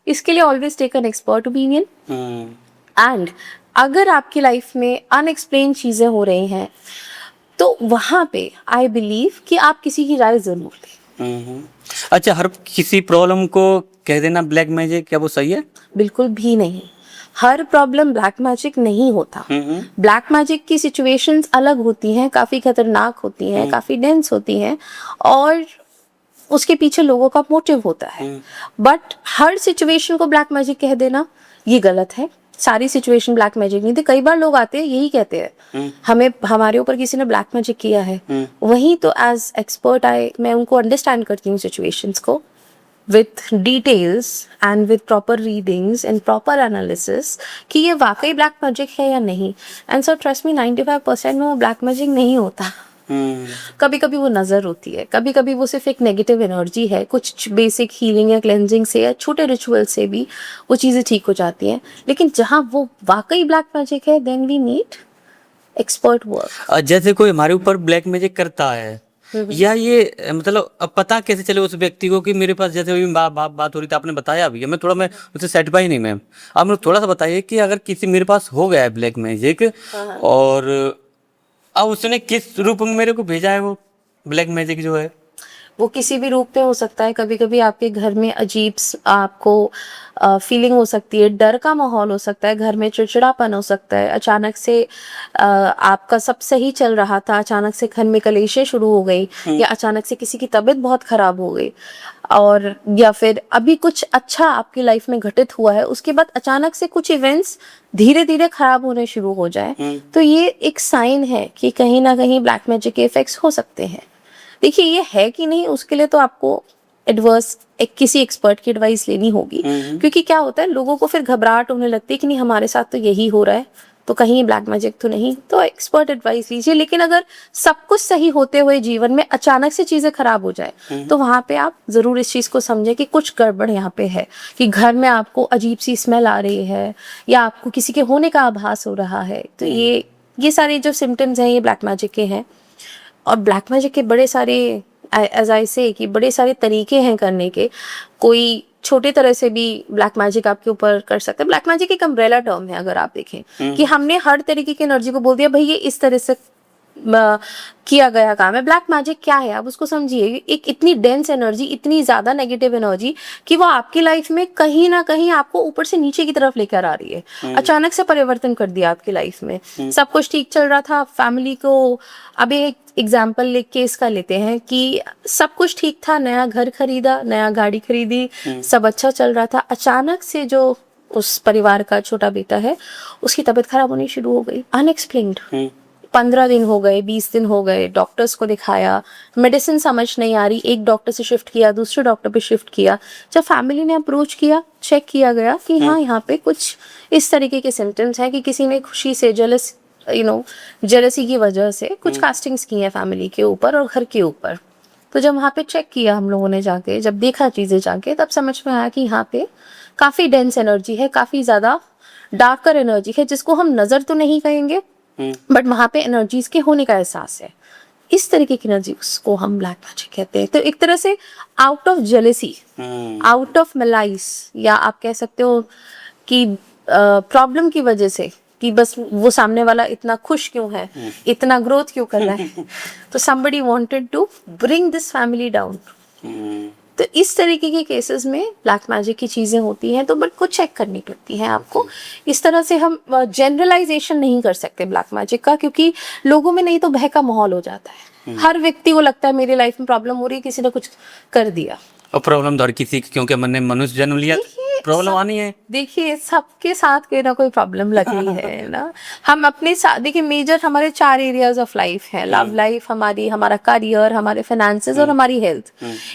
Speaker 2: इसके लिए always take an expert opinion. And अगर आपकी लाइफ में अनएक्सप्लेन चीजें हो रही हैं तो वहां पे आई बिलीव कि आप किसी की राय जरूर लें।
Speaker 1: अच्छा, हर किसी प्रॉब्लम को कह देना ब्लैक मैजिक, क्या वो सही है?
Speaker 2: बिल्कुल भी नहीं, हर प्रॉब्लम ब्लैक मैजिक नहीं होता। ब्लैक मैजिक की सिचुएशंस अलग होती हैं, काफी खतरनाक होती हैं, काफी डेंस होती हैं, और उसके पीछे लोगों का मोटिव होता है। बट हर सिचुएशन को ब्लैक मैजिक कह देना ये गलत है। सारी सिचुएशन ब्लैक मैजिक नहीं थी। कई बार लोग आते हैं यही कहते हैं हमें, हमारे ऊपर किसी ने ब्लैक मैजिक किया है। वहीं तो एज एक्सपर्ट मैं उनको अंडरस्टैंड करती हूँ सिचुएशंस को with details and with proper readings and proper analysis कि ये वाकई ब्लैक मैजिक है या नहीं। एंड सो ट्रस्ट मी 95% में वो ब्लैक मैजिक नहीं होता। कभी कभी वो नज़र होती है, कभी कभी वो सिर्फ एक नेगेटिव एनर्जी है, कुछ बेसिक हीलिंग या क्लेंजिंग से या छोटे रिचुअल से भी वो चीज़ें ठीक हो जाती हैं। लेकिन जहाँ वो वाकई ब्लैक मैजिक है, then we need expert work.
Speaker 1: जैसे कोई हमारे ऊपर ब्लैक मैजिक करता है, या ये मतलब अब पता कैसे चले उस व्यक्ति को कि मेरे पास, जैसे अभी बात हो रही थी, आपने बताया अभी, मैं उससे सेटिस्फाई नहीं मैम, आप मुझे थोड़ा सा बताइए कि अगर किसी मेरे पास हो गया है ब्लैक मैजिक और अब उसने किस रूप में मेरे को भेजा है वो ब्लैक मैजिक जो है?
Speaker 2: वो किसी भी रूप में हो सकता है। कभी कभी आपके घर में अजीब आपको फीलिंग हो सकती है, डर का माहौल हो सकता है, घर में चिड़चिड़ापन हो सकता है, अचानक से आपका सब सही चल रहा था, अचानक से घर में कलेशें शुरू हो गई, या अचानक से किसी की तबीयत बहुत खराब हो गई, और या फिर अभी कुछ अच्छा आपकी लाइफ में घटित हुआ है, उसके बाद अचानक से कुछ इवेंट्स धीरे धीरे खराब होने शुरू हो जाए, तो ये एक साइन है कि कहीं ना कहीं ब्लैक मैजिक के इफेक्ट्स हो सकते हैं। देखिए, ये है कि नहीं उसके लिए तो आपको एडवर्स एक किसी एक्सपर्ट की एडवाइस लेनी होगी, क्योंकि क्या होता है लोगों को फिर घबराहट होने लगती है कि नहीं हमारे साथ तो यही हो रहा है, तो कहीं ब्लैक मैजिक तो नहीं, तो एक्सपर्ट एडवाइस लीजिए। लेकिन अगर सब कुछ सही होते हुए जीवन में अचानक से चीजें खराब हो जाए तो वहां पे आप जरूर इस चीज को समझे कि कुछ गड़बड़ यहाँ पे है, कि घर में आपको अजीब सी स्मेल आ रही है या आपको किसी के होने का आभास हो रहा है, तो ये सारे जो सिम्टम्स हैं ये ब्लैक मैजिक के हैं। और ब्लैक मैजिक के बड़े सारे, एज आई से, कि बड़े सारे तरीके हैं करने के। कोई छोटे तरह से भी ब्लैक मैजिक आपके ऊपर कर सकते हैं। ब्लैक मैजिक एक अम्ब्रेला टर्म है, अगर आप देखें कि हमने हर तरीके की एनर्जी को बोल दिया भाई ये इस तरह से किया गया काम है। ब्लैक मैजिक क्या है आप उसको समझिए, एक इतनी डेंस एनर्जी, इतनी ज्यादा नेगेटिव एनर्जी कि वो आपकी लाइफ में कहीं ना कहीं आपको ऊपर से नीचे की तरफ लेकर आ रही है। अचानक से परिवर्तन कर दिया आपकी लाइफ में। सब कुछ ठीक चल रहा था, फैमिली को, अभी एक एग्जाम्पल एक केस का लेते हैं कि सब कुछ ठीक था, नया घर खरीदा, नया गाड़ी खरीदी, सब अच्छा चल रहा था। अचानक से जो उस परिवार का छोटा बेटा है उसकी तबीयत खराब होनी शुरू हो गई, अनएक्सप्लेन्ड। 15 दिन हो गए, 20 दिन हो गए, डॉक्टर्स को दिखाया, मेडिसिन समझ नहीं आ रही, एक डॉक्टर से शिफ्ट किया, दूसरे डॉक्टर पे शिफ्ट किया। जब फैमिली ने अप्रोच किया, चेक किया गया कि हाँ यहाँ पे कुछ इस तरीके के सिम्टम्स हैं कि किसी ने खुशी से जेलसी की वजह से कुछ कास्टिंग्स की हैं फैमिली के ऊपर और घर के ऊपर। तो जब वहाँ पे चेक किया हम लोगों ने जाके, जब देखा चीजें जाके, तब समझ में आया कि यहाँ पे काफी डेंस एनर्जी है, काफी ज्यादा डार्कर एनर्जी है, जिसको हम नजर तो नहीं कहेंगे बट वहां पे एनर्जीज के होने का एहसास है। इस तरीके की एनर्जी को हम ब्लैक मैजिक कहते हैं। तो एक तरह से out of jealousy, out of malice, या आप कह सकते हो कि प्रॉब्लम की वजह से कि बस वो सामने वाला इतना खुश क्यों है, इतना ग्रोथ क्यों कर रहा है, तो somebody wanted to bring this family down। तो इस तरीके के केसेस में ब्लैक मैजिक की चीजें होती हैं, तो बट को चेक करनी पड़ती हैं आपको। इस तरह से हम जनरलाइजेशन नहीं कर सकते ब्लैक मैजिक का, क्योंकि लोगों में नहीं तो भय का माहौल हो जाता है। हर व्यक्ति को लगता है मेरी लाइफ में प्रॉब्लम हो रही है, किसी ने कुछ कर दिया।
Speaker 1: और प्रॉब्लम तो हर किसी की, क्योंकि हमने मनुष्य जन्म लिया, प्रॉब्लम आनी है।
Speaker 2: देखिए सबके साथ कोई ना कोई प्रॉब्लम लगी है ना। हम अपने साथ देखिए, मेजर हमारे 4 एरियाज ऑफ लाइफ है, लव लाइफ हमारी, हमारा करियर, हमारे फाइनेंसेस और हमारी हेल्थ।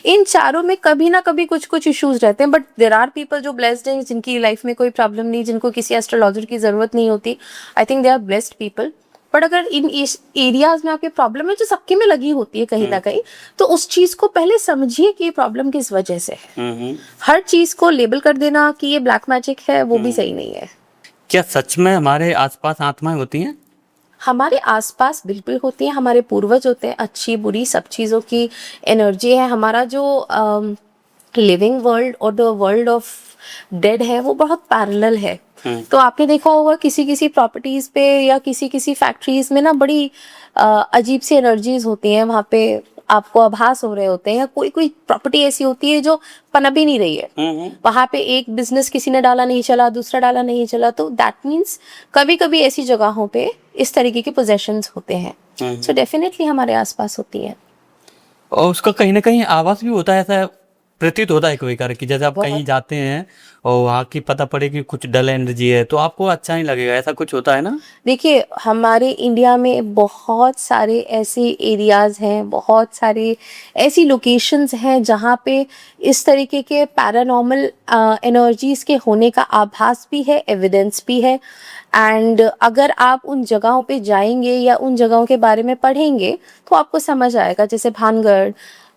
Speaker 2: इन चारों में कभी ना कभी कुछ कुछ इश्यूज रहते हैं, बट देयर आर पीपल जो ब्लेस्ड हैं, जिनकी लाइफ में कोई प्रॉब्लम नहीं, जिनको किसी एस्ट्रोलॉजर की जरूरत नहीं होती। I think they are blessed people. But अगर इन एरियाज में आपकी प्रॉब्लम है जो सबके में लगी होती है कहीं ना कहीं, तो उस चीज को पहले समझिए कि ये प्रॉब्लम किस वजह से है। हर चीज को लेबल कर देना कि ये ब्लैक मैजिक है, वो भी सही नहीं है।
Speaker 1: क्या सच में हमारे आसपास आत्माएं होती हैं?
Speaker 2: हमारे आसपास बिल्कुल होती हैं, हमारे पूर्वज होते हैं, अच्छी बुरी सब चीजों की एनर्जी है। हमारा जो लिविंग वर्ल्ड और द वर्ल्ड ऑफ डेड है वो बहुत पैरेलल है। तो आपने देखा होगा किसी किसी प्रॉपर्टीज पे या किसी किसी फैक्ट्रीज में ना बड़ी अजीब सी एनर्जीज होती हैं, वहां पे आपको आभास हो रहे होते हैं। कोई कोई प्रॉपर्टी ऐसी होती है जो पनप ही नहीं रही है, वहां पे एक बिजनेस किसी ने डाला नहीं चला, दूसरा डाला नहीं चला। तो दैट मीन्स कभी कभी ऐसी जगहों पे इस तरीके के पोजेशंस होते हैं। सो डेफिनेटली हमारे आसपास होती है।
Speaker 1: और उसका कहीं ना कहीं आवाज भी होता है, ऐसा प्रतीत होता है कोई कर कि जैसे आप कहीं जाते हैं और वहाँ की पता पड़े कि कुछ डल एनर्जी है तो आपको अच्छा नहीं लगेगा, ऐसा कुछ होता है ना।
Speaker 2: देखिए हमारे इंडिया में बहुत सारे ऐसे एरियाज हैं, बहुत सारे ऐसी लोकेशंस हैं जहाँ पे इस तरीके के पैरानॉर्मल एनर्जीज के होने का आभास भी है, एविडेंस भी है। एंड अगर आप उन जगहों पे जाएंगे या उन जगहों के बारे में पढ़ेंगे तो आपको समझ आएगा। जैसे भानगढ़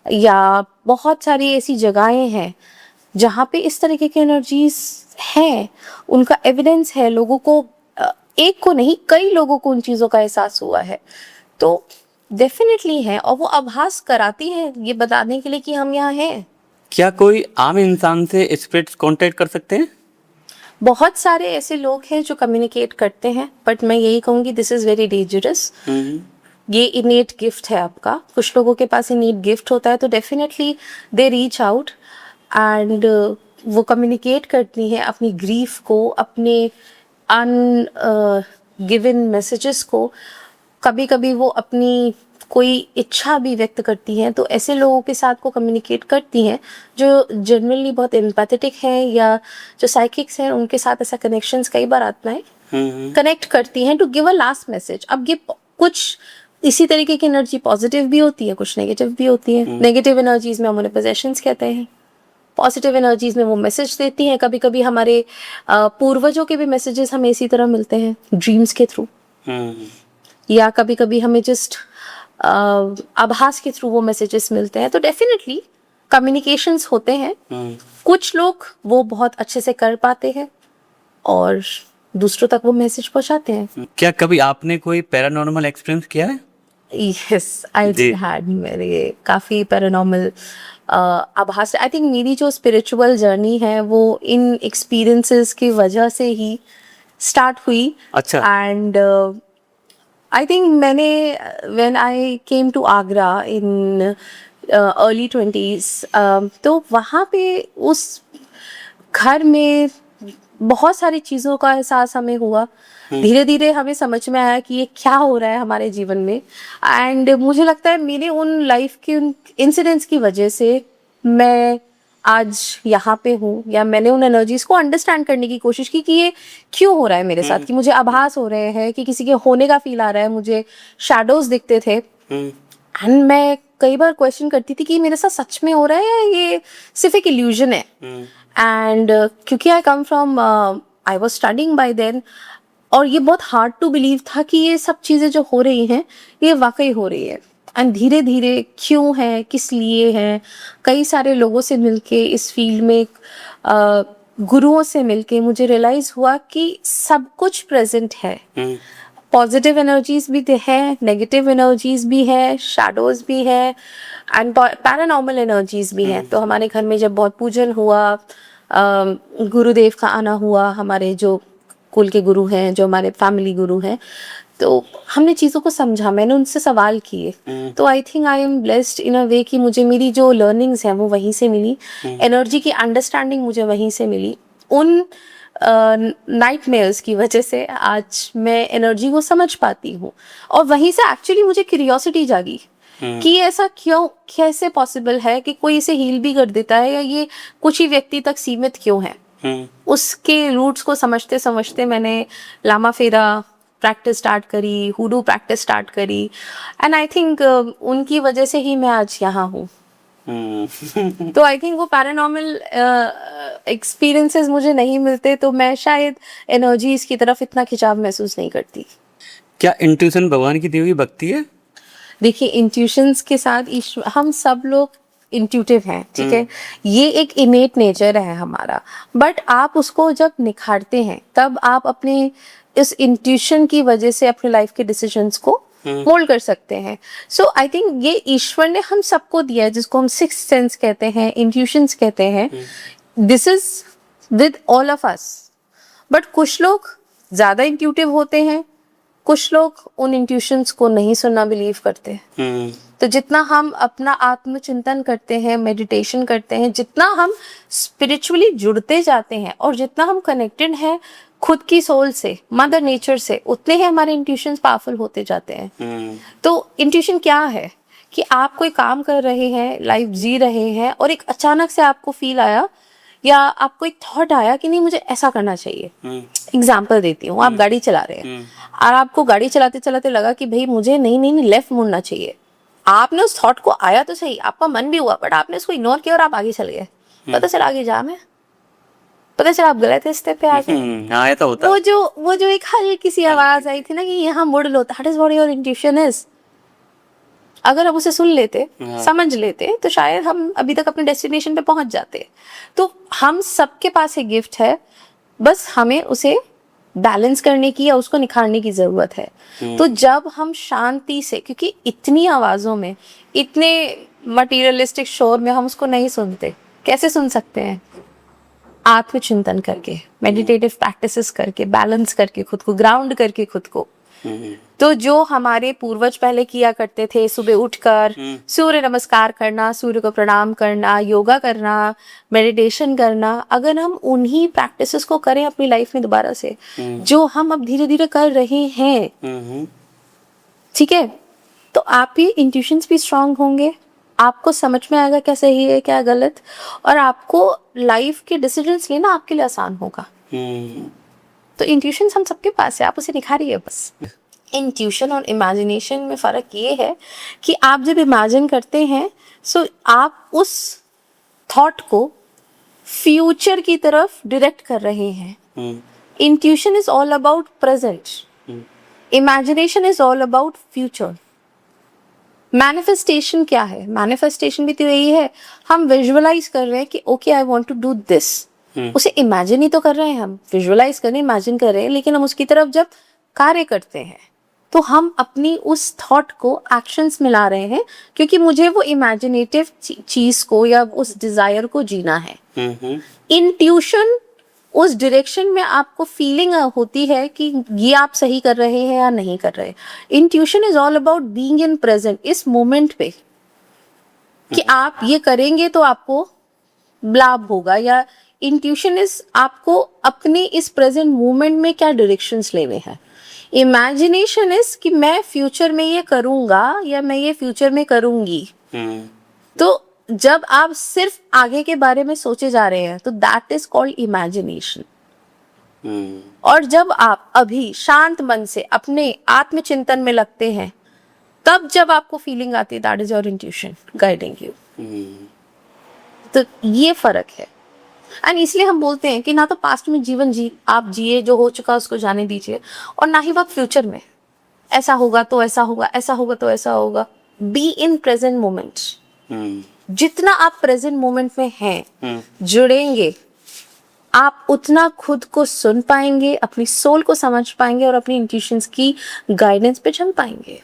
Speaker 2: या बहुत सारी ऐसी जगहें हैं जहाँ पे इस तरीके की एनर्जीज हैं, उनका एविडेंस है। लोगों को, एक को नहीं कई लोगों को उन चीज़ों का एहसास हुआ है, तो डेफिनेटली है। और वो आभास कराती है ये बताने के लिए कि हम यहाँ हैं।
Speaker 1: क्या कोई आम इंसान से स्पिरिट्स कांटेक्ट कर सकते हैं?
Speaker 2: बहुत सारे ऐसे लोग हैं जो कम्युनिकेट करते हैं, बट मैं यही कहूँगी दिस इज़ वेरी डेंजरस। ये इनेट गिफ्ट है आपका। कुछ लोगों के पास इनेट गिफ्ट होता है तो definitely they reach out and वो कम्युनिकेट करती हैं अपनी ग्रीफ को, अपने गिवन मैसेजेस को। कभी कभी वो अपनी कोई इच्छा भी व्यक्त करती हैं, तो ऐसे लोगों के साथ को कम्युनिकेट करती हैं जो जनरली बहुत एम्पैथेटिक हैं या जो साइकिक्स हैं, उनके साथ ऐसा कनेक्शंस कई बार आत्माएं कनेक्ट करती हैं to give a last message. अब ये कुछ इसी तरीके की एनर्जी पॉजिटिव भी होती है, कुछ नेगेटिव भी होती है। नेगेटिव एनर्जीज में हम उन्हें पोजेशंस कहते हैं, पॉजिटिव एनर्जीज में वो मैसेज देती हैं। कभी कभी हमारे पूर्वजों के भी मैसेजेस हमें इसी तरह मिलते हैं ड्रीम्स के थ्रू, या कभी कभी हमें जस्ट आभास के थ्रू वो मैसेजेस मिलते हैं। तो डेफिनेटली कम्युनिकेशंस होते हैं। कुछ लोग वो बहुत अच्छे से कर पाते हैं और दूसरों तक वो मैसेज पहुंचाते हैं।
Speaker 1: क्या कभी आपने कोई पैरानॉर्मल एक्सपीरियंस किया है?
Speaker 2: यस, आई हैड मेरे काफ़ी पैरानॉर्मल आभास। आई थिंक मेरी जो स्पिरिचुअल जर्नी है वो इन एक्सपीरियंसेस की वजह से ही स्टार्ट हुई।
Speaker 1: अच्छा।
Speaker 2: एंड आई थिंक मैंने when I came to Agra in early 20s, तो वहाँ पे उस घर में बहुत सारी चीज़ों का एहसास हमें हुआ। धीरे धीरे हमें समझ में आया कि ये क्या हो रहा है हमारे जीवन में। एंड मुझे लगता है मेरे उन लाइफ के उन इंसिडेंट्स की वजह से मैं आज यहाँ पे हूँ, या मैंने उन एनर्जीज को अंडरस्टैंड करने की कोशिश की कि ये क्यों हो रहा है मेरे साथ, कि मुझे आभास हो रहे हैं, कि किसी के होने का फील आ रहा है, मुझे शैडोज दिखते थे। एंड मैं कई बार क्वेश्चन करती थी कि मेरे साथ सच में हो रहा है या ये सिर्फ एक इल्यूजन है। एंड क्योंकि I come from, I was studying by then, और ये बहुत हार्ड टू बिलीव था कि ये सब चीज़ें जो हो रही हैं ये वाकई हो रही है। एंड धीरे धीरे क्यों है, किस लिए है, कई सारे लोगों से मिलके इस फील्ड में, गुरुओं से मिलके मुझे रियलाइज हुआ कि सब कुछ प्रेजेंट है। पॉजिटिव एनर्जीज भी है, नेगेटिव एनर्जीज भी है, शैडोज भी है, एंड पैरानॉर्मल एनर्जीज भी हैं। तो हमारे घर में जब बहुत पूजन हुआ, गुरुदेव का आना हुआ, हमारे जो कुल के गुरु हैं, जो हमारे फैमिली गुरु हैं, तो हमने चीज़ों को समझा, मैंने उनसे सवाल किए। तो I think I am blessed in a way कि मुझे मेरी जो लर्निंग्स हैं वो वहीं से मिली, एनर्जी की अंडरस्टैंडिंग मुझे वहीं से मिली। उन नाइटमेयर्स की वजह से आज मैं एनर्जी को समझ पाती हूँ, और वहीं से एक्चुअली मुझे क्यूरियोसिटी जागी कि ऐसा क्यों, कैसे पॉसिबल है कि कोई इसे हील भी कर देता है, या ये कुछ ही व्यक्ति तक सीमित क्यों है। उसके रूट्स को समझते समझते मैंने लामा फेरा प्रैक्टिस स्टार्ट करी, हुडू प्रैक्टिस स्टार्ट करी, एंड आई थिंक उनकी वजह से ही मैं आज यहाँ हूँ। तो आई थिंक वो पैरानॉर्मल एक्सपीरियंसेस मुझे नहीं मिलते तो मैं शायद एनर्जीज की तरफ इतना खिंचाव महसूस नहीं करती।
Speaker 1: क्या इंट्यूशन भगवान की दी हुई भक्ति है?
Speaker 2: देखिए, इंट्यूशंस के साथ हम सब लोग इंट्यूटिव हैं, ठीक है, ये एक इनेट नेचर है हमारा। बट आप उसको जब निखारते हैं तब आप अपने इस इंट्यूशन की वजह से अपने लाइफ के डिसीजंस को मोल्ड कर सकते हैं। सो आई थिंक ये ईश्वर ने हम सबको दिया है, जिसको हम सिक्स्थ सेंस कहते हैं, इंट्यूशंस कहते हैं। This is with all of us. But कुछ लोग ज्यादा इंट्यूटिव होते हैं, कुछ लोग उन इंट्यूशंस को नहीं सुनना बिलीव करते हैं। तो जितना हम अपना आत्मचिंतन करते हैं, मेडिटेशन करते हैं, जितना हम स्पिरिचुअली जुड़ते जाते हैं और जितना हम कनेक्टेड हैं खुद की सोल से, मदर नेचर से, उतने ही हमारे इंट्यूशंस पावरफुल होते जाते हैं। तो इंट्यूशन क्या है कि आप कोई काम कर रहे हैं, लाइफ जी रहे हैं, और एक अचानक से आपको फील आया या आपको एक थॉट आया कि नहीं मुझे ऐसा करना चाहिए। एग्जाम्पल देती हूँ, आप गाड़ी चला रहे हैं और आपको गाड़ी चलाते चलाते लगा कि भाई मुझे नहीं लेफ्ट मुड़ना चाहिए। आपने उस थॉट को, आया तो सही, आपका मन भी हुआ, बट आपने उसको इग्नोर किया और आप आगे चल गए। पता चला आगे जाम है, पता चला आप गलत रास्ते पे आ गए।
Speaker 1: तो होता
Speaker 2: वो जो एक हल्की सी आवाज आई थी ना कि यहाँ मुड़ लो, that is what your intuition is. अगर आप उसे सुन लेते, समझ लेते, तो शायद हम अभी तक अपने डेस्टिनेशन पे पहुंच जाते। तो हम सबके पास एक गिफ्ट है, बस हमें उसे बैलेंस करने की या उसको निखारने की जरूरत है। तो जब हम शांति से, क्योंकि इतनी आवाजों में, इतने मटीरियलिस्टिक शोर में हम उसको नहीं सुनते, कैसे सुन सकते हैं? आत्मचिंतन करके, मेडिटेटिव प्रैक्टिसेस करके, बैलेंस करके, खुद को ग्राउंड करके, खुद को। तो जो हमारे पूर्वज पहले किया करते थे, सुबह उठकर सूर्य नमस्कार करना, सूर्य को प्रणाम करना, योगा करना, मेडिटेशन करना, अगर हम उन्हीं प्रैक्टिसेस को करें अपनी लाइफ में दोबारा से, जो हम अब धीरे धीरे कर रहे हैं, ठीक है, तो आपके इंट्यूशंस भी स्ट्रांग होंगे, आपको समझ में आएगा क्या सही है क्या गलत, और आपको लाइफ के डिसीजंस लेना आपके लिए आसान होगा। तो इंट्यूशंस हम सबके पास है, आप उसे निखारिए बस। इंट्यूशन और इमेजिनेशन में फ़र्क ये है कि आप जब इमेजिन करते हैं सो आप उस थॉट को फ्यूचर की तरफ डायरेक्ट कर रहे हैं. Intuition is all about present, imagination is all about future. Manifestation क्या है? मैनिफेस्टेशन भी तो यही है, हम विजुअलाइज कर रहे हैं कि okay I want to do this. उसे इमेजिन ही तो कर रहे हैं हम, विजुअलाइज कर रहे हैं, इमेजिन कर रहे हैं, लेकिन हम उसकी तरफ जब कार्य करते हैं तो हम अपनी उस थॉट को एक्शंस में ला रहे हैं, क्योंकि मुझे वो इमेजिनेटिव चीज को या उस डिजायर को जीना है. इंट्यूशन उस डायरेक्शन में आपको फीलिंग होती है कि ये आप सही कर रहे हैं या नहीं कर रहे. Intuition is all about being in present, इस मोमेंट पे कि आप ये करेंगे तो आपको लाभ होगा, या इंट्यूशन इज आपको अपने इस प्रेजेंट मोमेंट में क्या डायरेक्शंस लेने हैं. इमेजिनेशन इज कि मैं फ्यूचर में ये करूंगा या मैं ये फ्यूचर में करूंगी. तो जब आप सिर्फ आगे के बारे में सोचे जा रहे हैं तो दैट इज कॉल्ड इमेजिनेशन. और जब आप अभी शांत मन से अपने आत्मचिंतन में लगते हैं, तब जब आपको फीलिंग आती है, that is your intuition guiding you. तो ये फर्क है. एंड इसलिए हम बोलते हैं कि ना तो पास्ट में जीवन आप जिए, जो हो चुका उसको जाने दीजिए, और ना ही आप फ्यूचर में ऐसा होगा तो ऐसा होगा, ऐसा होगा तो ऐसा होगा. Be in present moment. जितना आप प्रेजेंट मोमेंट में हैं, जुड़ेंगे, आप उतना खुद को सुन पाएंगे, अपनी सोल को समझ पाएंगे और अपनी इंट्यूशंस की गाइडेंस पे चल पाएंगे.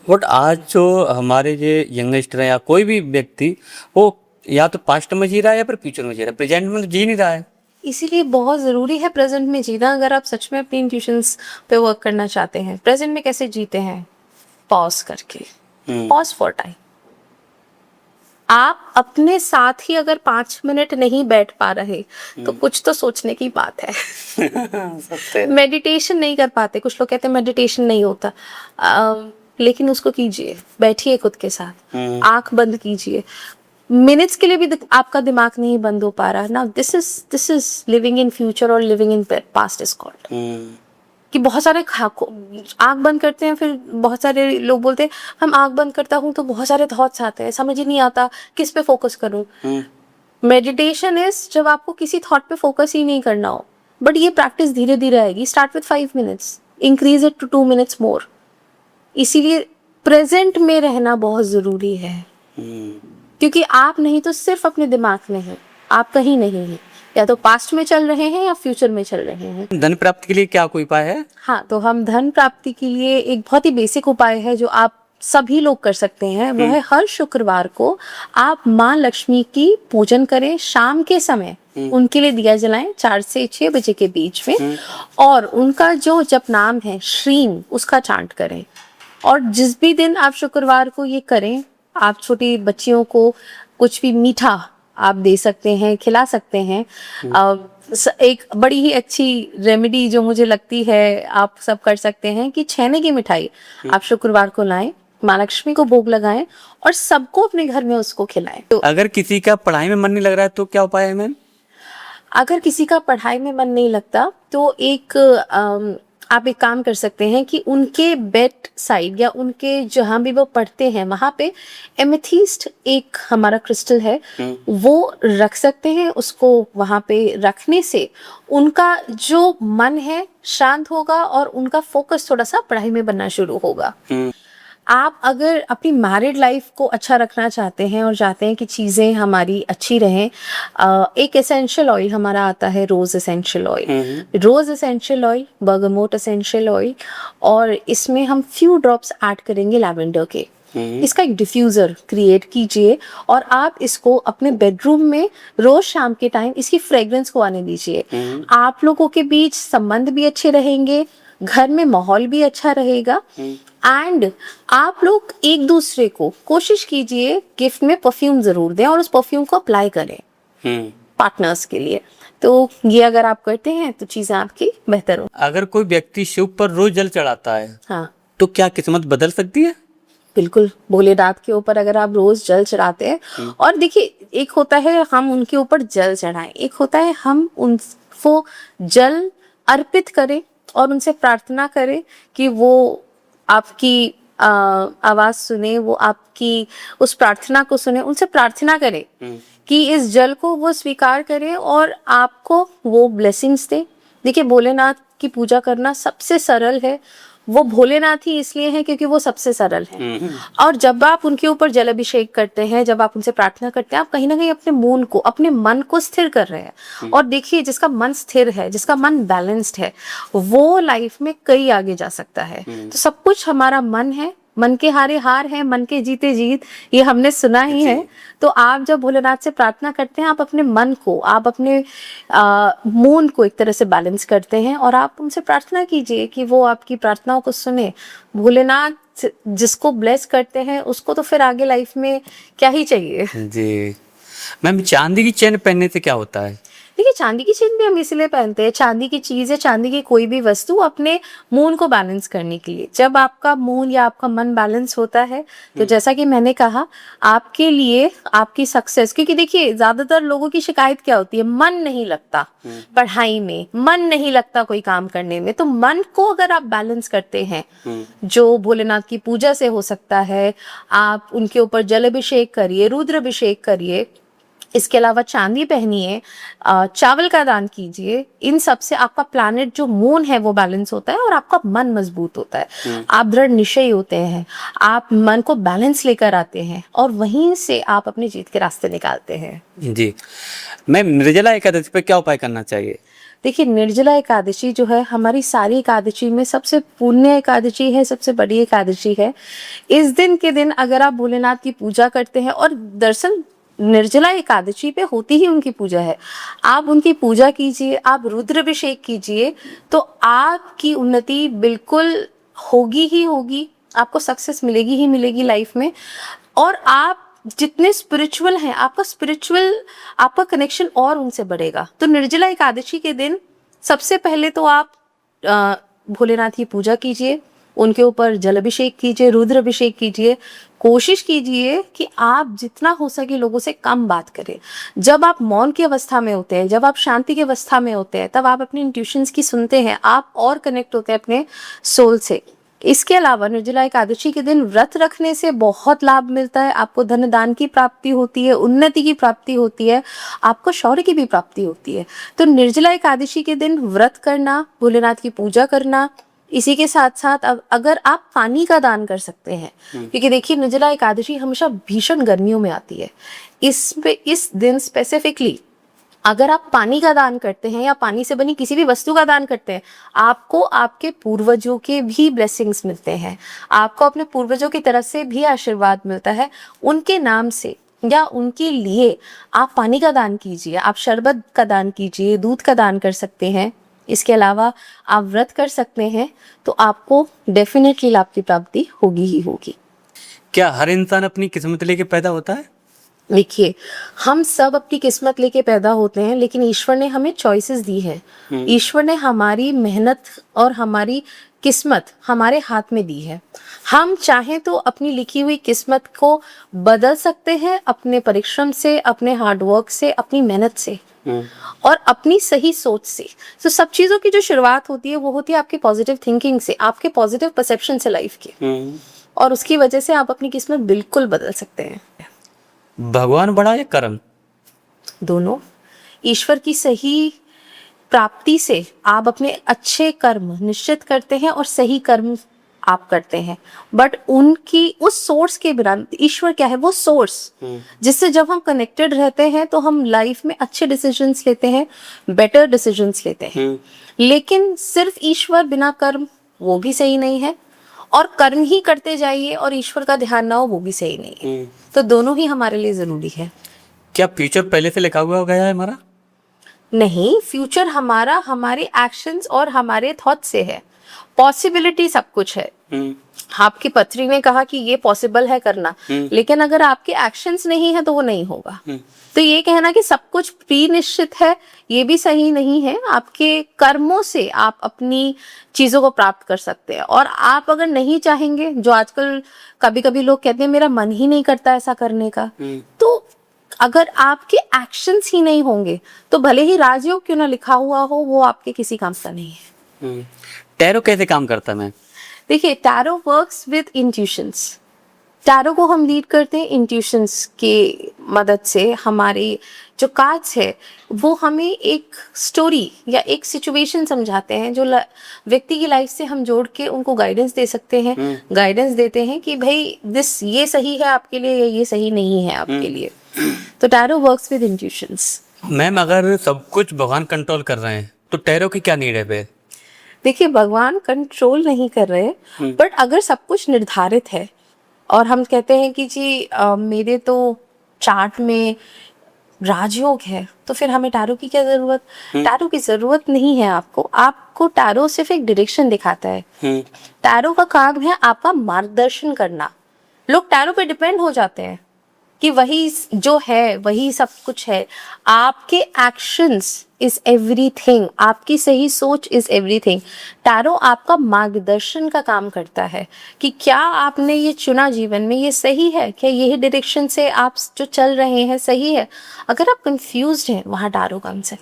Speaker 1: बट आज जो हमारे ये यंगस्टर है या कोई भी व्यक्ति, वो या तो पास्ट में जी रहा है या फिर फ्यूचर में जी रहा है, प्रेजेंट में तो जी नहीं रहा है.
Speaker 2: इसीलिए बहुत ज़रूरी है प्रेजेंट में जीना. अगर आप सच में अपनी इंट्यूशंस पे वर्क करना चाहते हैं. प्रेजेंट में कैसे जीते हैं? पॉज करके, पॉज फॉर टाइम. आप अपने साथ ही अगर 5 मिनट नहीं बैठ पा रहे तो कुछ तो सोचने की बात है. मेडिटेशन नहीं कर पाते, कुछ लोग कहते हैं मेडिटेशन नहीं होता, लेकिन उसको कीजिए. बैठिए खुद के साथ, आंख बंद कीजिए. मिनट्स के लिए भी आपका दिमाग नहीं बंद हो पा रहा ना. This is living in future और living in past is called. कि बहुत सारे आंख बंद करते हैं, फिर बहुत सारे लोग बोलते हैं हम आंख बंद करता हूँ तो बहुत सारे थॉट्स आते हैं, समझ ही नहीं आता किस पे फोकस करूँ. मेडिटेशन इज जब आपको किसी थॉट पे फोकस ही नहीं करना हो. बट ये प्रैक्टिस धीरे धीरे आएगी. Start with 5 minutes, increase it to 2 minutes more. इसीलिए प्रेजेंट में रहना बहुत जरूरी है, क्योंकि आप नहीं तो सिर्फ अपने दिमाग में हैं, आप कहीं नहीं हैं. या तो पास्ट में चल रहे हैं या फ्यूचर में चल रहे हैं.
Speaker 1: धन प्राप्ति के लिए क्या कोई उपाय है?
Speaker 2: हाँ, तो हम धन प्राप्ति के लिए एक बहुत ही बेसिक उपाय है जो आप सभी लोग कर सकते हैं. वो है हर शुक्रवार को आप माँ लक्ष्मी की पूजन करें. शाम के समय उनके लिए दिया जलाएं 4 से 6 बजे के बीच में, और उनका जो जप नाम है श्रीम, उसका चांट करें. और जिस भी दिन आप शुक्रवार को ये करें, आप छोटी बच्चियों को कुछ भी मीठा आप दे सकते हैं, खिला सकते हैं. एक बड़ी ही अच्छी रेमेडी जो मुझे लगती है आप सब कर सकते हैं कि छेने की मिठाई आप शुक्रवार को लाएं, माँ लक्ष्मी को भोग लगाएं और सबको अपने घर में उसको खिलाएं. तो
Speaker 1: अगर किसी का पढ़ाई में मन नहीं लग रहा है तो क्या उपाय है मैम?
Speaker 2: अगर किसी का पढ़ाई में मन नहीं लगता तो आप एक काम कर सकते हैं कि उनके बेड साइड या उनके जहाँ भी वो पढ़ते हैं वहाँ पे एमेथिस्ट एक हमारा क्रिस्टल है, वो रख सकते हैं. उसको वहाँ पे रखने से उनका जो मन है शांत होगा और उनका फोकस थोड़ा सा पढ़ाई में बनना शुरू होगा. आप अगर अपनी मैरिड लाइफ को अच्छा रखना चाहते हैं और चाहते हैं कि चीज़ें हमारी अच्छी रहें, एक एसेंशियल ऑयल हमारा आता है, rose essential oil. Rose essential oil, bergamot essential oil, और इसमें हम फ्यू ड्रॉप्स ऐड करेंगे लैवेंडर के. इसका एक डिफ्यूज़र क्रिएट कीजिए और आप इसको अपने बेडरूम में रोज शाम के टाइम इसकी फ्रेग्रेंस को आने दीजिए. आप लोगों के बीच संबंध भी अच्छे रहेंगे, घर में माहौल भी अच्छा रहेगा. एंड आप लोग एक दूसरे को कोशिश कीजिए गिफ्ट में परफ्यूम जरूर दें और उस परफ्यूम को अप्लाई करें पार्टनर्स के लिए. तो ये अगर आप करते हैं तो चीजें आपकी बेहतर हो.
Speaker 1: अगर कोई व्यक्ति शिव पर रोज जल चढ़ाता है,
Speaker 2: हाँ,
Speaker 1: तो क्या किस्मत बदल सकती है?
Speaker 2: बिल्कुल. भोलेनाथ के ऊपर अगर आप रोज जल चढ़ाते हैं, और देखिए एक होता है हम उनके ऊपर जल चढ़ाएं, एक होता है हम उनको जल अर्पित करें और उनसे प्रार्थना करें कि वो आपकी आवाज सुने, वो आपकी उस प्रार्थना को सुने, उनसे प्रार्थना करे कि इस जल को वो स्वीकार करे और आपको वो ब्लेसिंग्स दे। देखिए, भोलेनाथ की पूजा करना सबसे सरल है। वो भोलेनाथ ही इसलिए है क्योंकि वो सबसे सरल है। और जब आप उनके ऊपर जल अभिषेक करते हैं, जब आप उनसे प्रार्थना करते हैं, आप कहीं ना कहीं अपने मून को, अपने मन को स्थिर कर रहे हैं। और देखिए, जिसका मन स्थिर है, जिसका मन बैलेंस्ड है, वो लाइफ में कई आगे जा सकता है। तो सब कुछ हमारा मन है, मन के हारे हार है, मन के जीते जीत, ये हमने सुना ही है। तो आप जब भोलेनाथ से प्रार्थना करते हैं, आप अपने मन को, आप अपने मून को एक तरह से बैलेंस करते हैं और आप उनसे प्रार्थना कीजिए कि वो आपकी प्रार्थनाओं को सुने। भोलेनाथ जिसको ब्लेस करते हैं उसको तो फिर आगे लाइफ में क्या ही चाहिए।
Speaker 1: जी मैम, चांदी की चेन पहनने से क्या होता है?
Speaker 2: देखिए, चांदी की चेन भी हम इसलिए पहनते हैं, चांदी की चीज या चांदी की कोई भी वस्तु अपने मून को बैलेंस करने के लिए। जब आपका मून या आपका मन बैलेंस होता है तो जैसा कि मैंने कहा, आपके लिए आपकी सक्सेस, क्योंकि देखिए ज्यादातर लोगों की शिकायत क्या होती है, मन नहीं लगता पढ़ाई में, मन नहीं लगता कोई काम करने में। तो मन को अगर आप बैलेंस करते हैं, जो भोलेनाथ की पूजा से हो सकता है, आप उनके ऊपर जल अभिषेक करिए, रुद्र अभिषेक करिए, इसके अलावा चांदी पहनिए, चावल का दान कीजिए। इन सब से आपका प्लैनेट जो मून है वो बैलेंस होता है और आपका मन मजबूत होता है। आप दृढ़ निश्चयी होते हैं, आप मन को बैलेंस लेकर आते हैं और वहीं से आप अपनी जीत के रास्ते निकालते हैं।
Speaker 1: जी मैम, निर्जला एकादशी पे क्या उपाय करना चाहिए?
Speaker 2: देखिए, निर्जला एकादशी जो है हमारी सारी एकादशी में सबसे पुण्य एकादशी है, सबसे बड़ी एकादशी है। इस दिन के दिन अगर आप भोलेनाथ की पूजा करते हैं, और दरअसल निर्जला एकादशी पे होती ही उनकी पूजा है, आप उनकी पूजा कीजिए, आप रुद्राभिषेक कीजिए, तो आपकी उन्नति बिल्कुल होगी ही होगी, आपको सक्सेस मिलेगी ही मिलेगी लाइफ में। और आप जितने स्पिरिचुअल हैं, आपका कनेक्शन और उनसे बढ़ेगा। तो निर्जला एकादशी के दिन सबसे पहले तो आप भोलेनाथ की पूजा कीजिए, उनके ऊपर जल अभिषेक कीजिए, रुद्र अभिषेक कीजिए। कोशिश कीजिए कि आप जितना हो सके लोगों से कम बात करें। जब आप मौन की अवस्था में होते हैं, जब आप शांति की अवस्था में होते हैं, तब आप अपने इंट्यूशंस की सुनते हैं, आप और कनेक्ट होते हैं अपने सोल से। इसके अलावा निर्जला एकादशी के दिन व्रत रखने से बहुत लाभ मिलता है। आपको धन दान की प्राप्ति होती है, उन्नति की प्राप्ति होती है, आपको शौर्य की भी प्राप्ति होती है। तो निर्जला एकादशी के दिन व्रत करना, भोलेनाथ की पूजा करना, इसी के साथ साथ अगर आप पानी का दान कर सकते हैं, क्योंकि देखिए निर्जला एकादशी हमेशा भीषण गर्मियों में आती है, इस दिन स्पेसिफिकली अगर आप पानी का दान करते हैं या पानी से बनी किसी भी वस्तु का दान करते हैं, आपको आपके पूर्वजों के भी ब्लेसिंग्स मिलते हैं, आपको अपने पूर्वजों की तरफ से भी आशीर्वाद मिलता है। उनके नाम से या उनके लिए आप पानी का दान कीजिए, आप शरबत का दान कीजिए, दूध का दान कर सकते हैं। इसके अलावा आप व्रत कर सकते हैं, तो आपको डेफिनेटली लाभ की प्राप्ति होगी ही होगी।
Speaker 1: क्या हर इंसान अपनी किस्मत लेके पैदा होता है?
Speaker 2: देखिए, हम सब अपनी किस्मत लेके पैदा होते हैं, लेकिन ईश्वर ने हमें चॉइसेस दी हैं। ईश्वर ने हमारी मेहनत और हमारी किस्मत हमारे हाथ में दी है। हम चाहें तो अपनी लिखी हुई किस्मत को बदल सकते हैं अपने परिश्रम से, अपने हार्डवर्क से, अपनी मेहनत से और अपनी सही सोच से। तो सब चीज़ों की जो शुरुआत होती है वो होती है आपकी पॉजिटिव थिंकिंग से, आपके पॉजिटिव परसेप्शन से लाइफ के, और उसकी वजह से आप अपनी किस्मत बिल्कुल बदल सकते हैं।
Speaker 1: भगवान बड़ा या कर्म?
Speaker 2: दोनों। ईश्वर की सही प्राप्ति से आप अपने अच्छे कर्म निश्चित करते हैं और सही कर्म आप करते हैं, बट उनकी उस सोर्स के बिना, ईश्वर क्या है, वो सोर्स जिससे जब हम कनेक्टेड रहते हैं तो हम लाइफ में अच्छे डिसीजंस लेते हैं, बेटर डिसीजंस लेते हैं। लेकिन सिर्फ ईश्वर बिना कर्म, वो भी सही नहीं है, और कर्म ही करते जाइए और ईश्वर का ध्यान ना हो, वो भी सही नहीं है। तो दोनों ही हमारे लिए जरूरी है।
Speaker 1: क्या फ्यूचर पहले से लिखा हुआ गया है हमारा?
Speaker 2: नहीं, फ्यूचर हमारा हमारे एक्शंस और हमारे थॉट से है। पॉसिबिलिटी सब कुछ है। आपकी पत्री ने कहा कि ये पॉसिबल है करना, लेकिन अगर आपके एक्शंस नहीं है तो वो नहीं होगा। तो ये कहना कि सब कुछ प्री निश्चित है, ये भी सही नहीं है। आपके कर्मों से आप अपनी चीजों को प्राप्त कर सकते हैं, और आप अगर नहीं चाहेंगे, जो आजकल कभी कभी लोग कहते हैं मेरा मन ही नहीं करता ऐसा करने का, तो अगर आपके एक्शंस ही नहीं होंगे तो भले ही राजयोग क्यों ना लिखा हुआ हो, वो आपके किसी काम का नहीं है।
Speaker 1: टैरो कैसे काम करता है? मैं
Speaker 2: देखिए, tarot works with intuitions. Tarot को हम लीड करते हैं इंट्यूशंस के मदद से। हमारे जो कार्ड्स है वो हमें एक स्टोरी या एक सिचुएशन समझाते हैं जो व्यक्ति की लाइफ से हम जोड़ के उनको गाइडेंस दे सकते हैं। गाइडेंस देते हैं कि भाई ये सही है आपके लिए या ये सही नहीं है आपके लिए। तो tarot works with intuitions.
Speaker 1: Ma'am अगर सब कुछ भगवान कंट्रोल कर रहे हैं तो टैरो की क्या नीड है फिर?
Speaker 2: देखिए, भगवान कंट्रोल नहीं कर रहे, बट अगर सब कुछ निर्धारित है और हम कहते हैं कि जी मेरे तो चार्ट में राजयोग है, तो फिर हमें टैरो की क्या जरूरत? टैरो की जरूरत नहीं है आपको। आपको टैरो सिर्फ एक डायरेक्शन दिखाता है। टैरो का काम है आपका मार्गदर्शन करना। लोग टैरो पे डिपेंड हो जाते हैं कि वही जो है वही सब कुछ है। आपके एक्शंस इज एवरीथिंग, आपकी सही सोच इज एवरीथिंग। टैरो आपका मार्गदर्शन का काम करता है कि क्या आपने ये चुना जीवन में, ये सही है क्या, यही डायरेक्शन से आप जो चल रहे हैं सही है। अगर आप कंफ्यूज्ड हैं, वहाँ टैरो कम्स इन।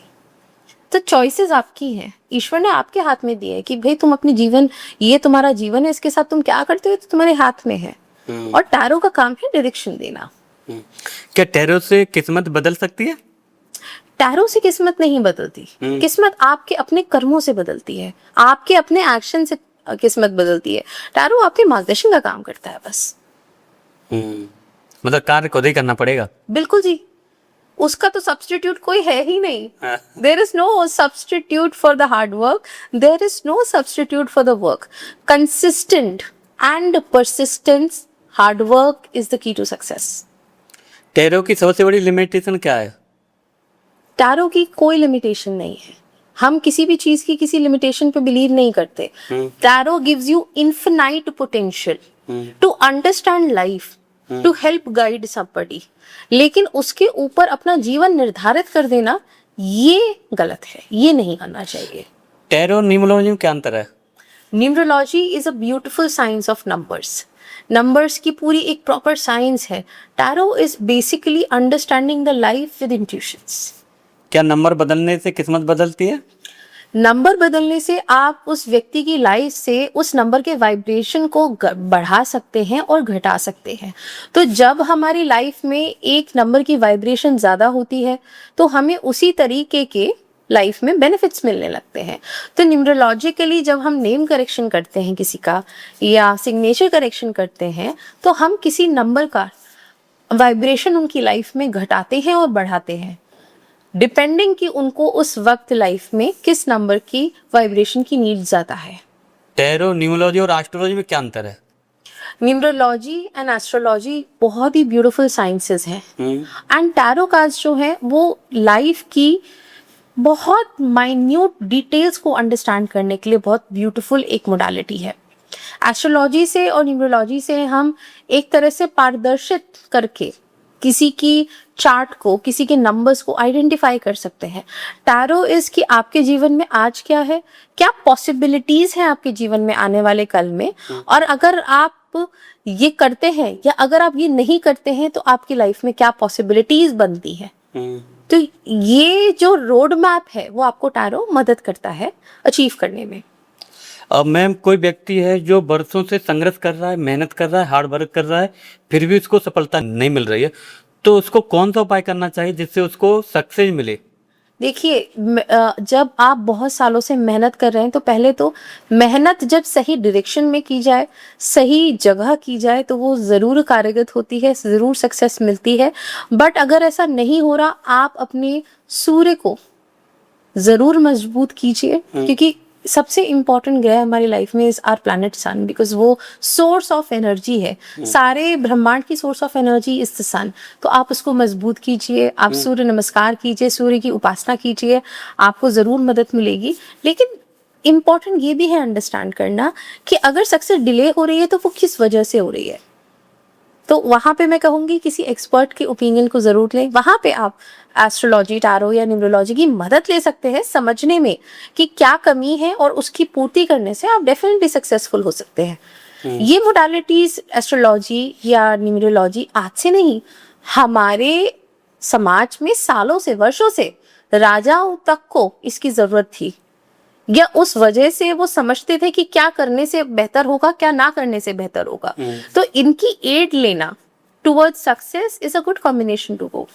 Speaker 2: तो चॉइसेस आपकी हैं, ईश्वर ने आपके हाथ में दिए है कि भाई तुम अपनी जीवन, ये तुम्हारा जीवन है, इसके साथ तुम क्या करते हो तो तुम्हारे हाथ में है। और टैरो का काम है डायरेक्शन देना।
Speaker 1: क्या टैरो से किस्मत बदल सकती है?
Speaker 2: टैरो से किस्मत नहीं बदलती। किस्मत आपके अपने कर्मों से बदलती है, आपके अपने एक्शन से किस्मत बदलती है। टैरो आपके मार्गदर्शन का काम करता है बस।
Speaker 1: मतलब कार्य खुद ही करना पड़ेगा?
Speaker 2: बिल्कुल जी, उसका तो सब्स्टिट्यूट कोई है ही नहीं। There is no substitute for the hard work, there is no substitute for the work. Consistent and persistence, hard work is the key to success.
Speaker 1: Tarot की सबसे बड़ी लिमिटेशन क्या है?
Speaker 2: टैरो की कोई लिमिटेशन नहीं है। हम किसी भी चीज की किसी लिमिटेशन पे बिलीव नहीं करते। Tarot gives you infinite potential to understand life, to help guide somebody. लेकिन उसके ऊपर अपना जीवन निर्धारित कर देना, ये गलत है, ये नहीं करना चाहिए।
Speaker 1: टैरो न्यूमरोलॉजी में क्या अंतर है?
Speaker 2: Numerology is a beautiful science of numbers. Numbers की पूरी एक प्रॉपर साइंस है। Tarot is basically understanding the life with intuitions.
Speaker 1: क्या नंबर बदलने से किस्मत बदलती है?
Speaker 2: नंबर बदलने से आप उस व्यक्ति की लाइफ से उस नंबर के वाइब्रेशन को बढ़ा सकते हैं और घटा सकते हैं। तो जब हमारी लाइफ में एक नंबर की वाइब्रेशन ज़्यादा होती है तो हमें उसी तरीके के लाइफ में बेनिफिट्स मिलने लगते हैं। तो न्यूमरोलॉजिकली जब हम नेम करेक्शन करते हैं किसी का या सिग्नेचर करेक्शन करते हैं तो हम किसी नंबर का वाइब्रेशन उनकी लाइफ में घटाते हैं और बढ़ाते हैं, डिपेंडिंग कि उनको उस वक्त लाइफ में किस नंबर की वाइब्रेशन की नीड ज़्यादा है।
Speaker 1: टैरो, न्यूमरोलॉजी और एस्ट्रोलॉजी में क्या अंतर है?
Speaker 2: न्यूमरोलॉजी एंड एस्ट्रोलॉजी बहुत ही ब्यूटीफुल साइंसेस हैं एंड टैरो कार्ड्स जो है वो लाइफ की बहुत माइन्यूट डिटेल्स को अंडरस्टैंड करने के लिए बहुत ब्यूटीफुल एक मोडालिटी है। एस्ट्रोलॉजी से और न्यूमरोलॉजी से हम एक तरह से पारदर्शित करके किसी की चार्ट को, किसी के नंबर्स को आइडेंटिफाई कर सकते हैं। टैरो इज कि आपके जीवन में आज क्या है, क्या पॉसिबिलिटीज हैं आपके जीवन में आने वाले कल में, और अगर आप ये करते हैं या अगर आप ये नहीं करते हैं तो आपकी लाइफ में क्या पॉसिबिलिटीज बनती है। तो ये जो रोड मैप है वो आपको टैरो मदद करता है अचीव करने में।
Speaker 1: अब मैम कोई व्यक्ति है जो बरसों से संघर्ष कर रहा है, मेहनत कर रहा है, हार्ड वर्क कर रहा है, फिर भी उसको सफलता नहीं मिल रही है, तो उसको कौन सा उपाय करना चाहिए जिससे उसको सक्सेस मिले?
Speaker 2: देखिए, जब आप बहुत सालों से मेहनत कर रहे हैं तो पहले तो मेहनत जब सही डायरेक्शन में की जाए, सही जगह की जाए तो वो ज़रूर कार्यगत होती है, ज़रूर सक्सेस मिलती है। बट अगर ऐसा नहीं हो रहा, आप अपने सूर्य को ज़रूर मजबूत कीजिए, क्योंकि सबसे इम्पॉर्टेंट ग्रह हमारी लाइफ में is our planet sun, because वो सोर्स ऑफ एनर्जी है। सारे ब्रह्मांड की source of energy is the sun. तो आप उसको मजबूत कीजिए, आप सूर्य नमस्कार कीजिए, सूर्य की उपासना कीजिए, आपको ज़रूर मदद मिलेगी। लेकिन इम्पॉर्टेंट ये भी है अंडरस्टैंड करना कि अगर सक्सेस डिले हो रही है तो वो किस वजह से हो रही है। तो वहाँ पे मैं कहूँगी किसी एक्सपर्ट के ओपिनियन को ज़रूर लें। वहाँ पे आप एस्ट्रोलॉजी, टैरो या न्यूमरोलॉजी की मदद ले सकते हैं समझने में कि क्या कमी है, और उसकी पूर्ति करने से आप डेफिनेटली सक्सेसफुल हो सकते हैं। ये मोडालिटीज एस्ट्रोलॉजी या न्यूमरोलॉजी आज से नहीं, हमारे समाज में सालों से, वर्षों से राजाओं तक को इसकी ज़रूरत थी। या उस वजह से वो समझते थे कि क्या करने से बेहतर होगा, क्या ना करने से बेहतर होगा। तो इनकी एड लेना towards success is a good combination to go,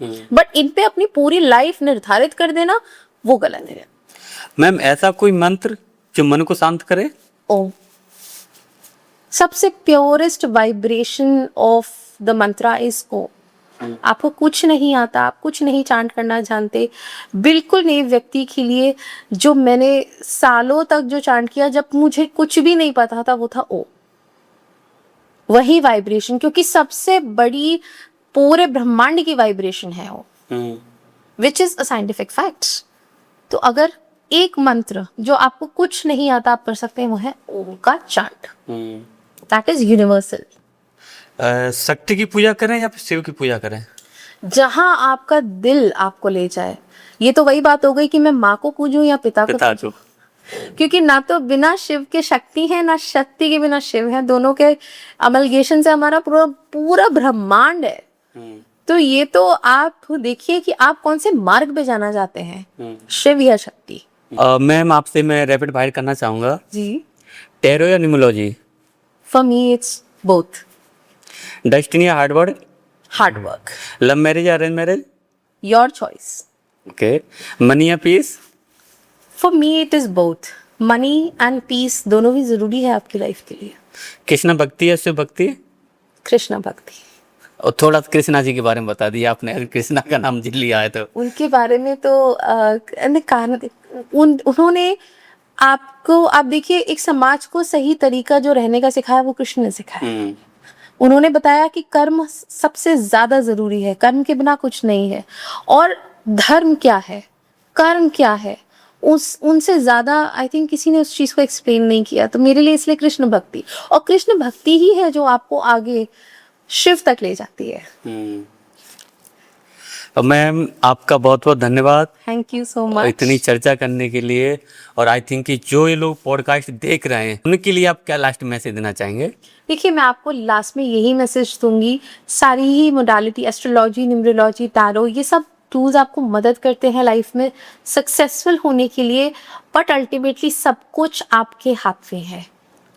Speaker 2: but इन पे अपनी पूरी लाइफ निर्धारित कर देना वो गलत है।
Speaker 1: मैम ऐसा कोई मंत्र जो मन को शांत करे?
Speaker 2: ओम सबसे purest vibration of the mantra is Om. आपको कुछ नहीं आता, आप कुछ नहीं चांट करना जानते, बिल्कुल नए व्यक्ति के लिए जो मैंने सालों तक जो चांट किया, जब मुझे कुछ भी नहीं पता था, वो था ओम। वही वाइब्रेशन, क्योंकि सबसे बड़ी पूरे ब्रह्मांड की वाइब्रेशन है वो, which is a scientific fact. तो अगर एक मंत्र जो आपको कुछ नहीं आता आप कर सकते हैं, वो है ओम का चांट। That is universal.
Speaker 1: शक्ति की पूजा करें या फिर शिव की पूजा करें?
Speaker 2: जहां आपका दिल आपको ले जाए। ये तो वही बात हो गई कि मैं माँ को पूजूं या पिता को
Speaker 1: पिताजू।
Speaker 2: क्योंकि ना तो बिना शिव के शक्ति है, ना शक्ति के बिना शिव है। दोनों के अमलगेशन से हमारा पूरा पूरा ब्रह्मांड है। तो ये तो आप देखिए कि आप कौन से मार्ग पे जाना चाहते हैं, शिव या शक्ति।
Speaker 1: मैम आपसे मैं रैपिड फायर करना चाहूंगा,
Speaker 2: जी,
Speaker 1: टैरो या numerology?
Speaker 2: For me it's both.
Speaker 1: Destiny या hard work?
Speaker 2: Hard work.
Speaker 1: Love marriage या arrange marriage?
Speaker 2: Your choice.
Speaker 1: Okay. Money या peace?
Speaker 2: For me it is both. Money and peace दोनों ही जरूरी है आपकी लाइफ के लिए।
Speaker 1: कृष्ण भक्ति या शिव भक्ति?
Speaker 2: कृष्ण भक्ति।
Speaker 1: और थोड़ा सा कृष्णा जी के बारे में बता दिया आपने, अगर कृष्णा का नाम जिल लिया है तो।
Speaker 2: उनके बारे में तो उन्होंने आपको, आप देखिए, एक समाज को सही तरीका जो रहने का सिखाया वो कृष्ण ने सिखाया। उन्होंने बताया कि कर्म सबसे ज्यादा जरूरी है, कर्म के बिना कुछ नहीं है। और धर्म क्या है, कर्म क्या है, उनसे ज्यादा आई थिंक किसी ने उस चीज को एक्सप्लेन नहीं किया। तो मेरे लिए इसलिए कृष्ण भक्ति, और कृष्ण भक्ति ही है जो आपको आगे शिव तक ले जाती है।
Speaker 1: मैम आपका बहुत बहुत धन्यवाद
Speaker 2: थैंक यू सो मच
Speaker 1: इतनी चर्चा करने के लिए। और आई थिंक कि जो ये लोग पॉडकास्ट देख रहे हैं उनके लिए आप क्या लास्ट मैसेज देना चाहेंगे?
Speaker 2: देखिए, मैं आपको लास्ट में यही मैसेज दूंगी, सारी ही मोडालिटी, एस्ट्रोलॉजी, न्यूमरोलॉजी, टैरो, ये सब टूल्स आपको मदद करते हैं लाइफ में सक्सेसफुल होने के लिए, बट अल्टीमेटली सब कुछ आपके हाथ में है।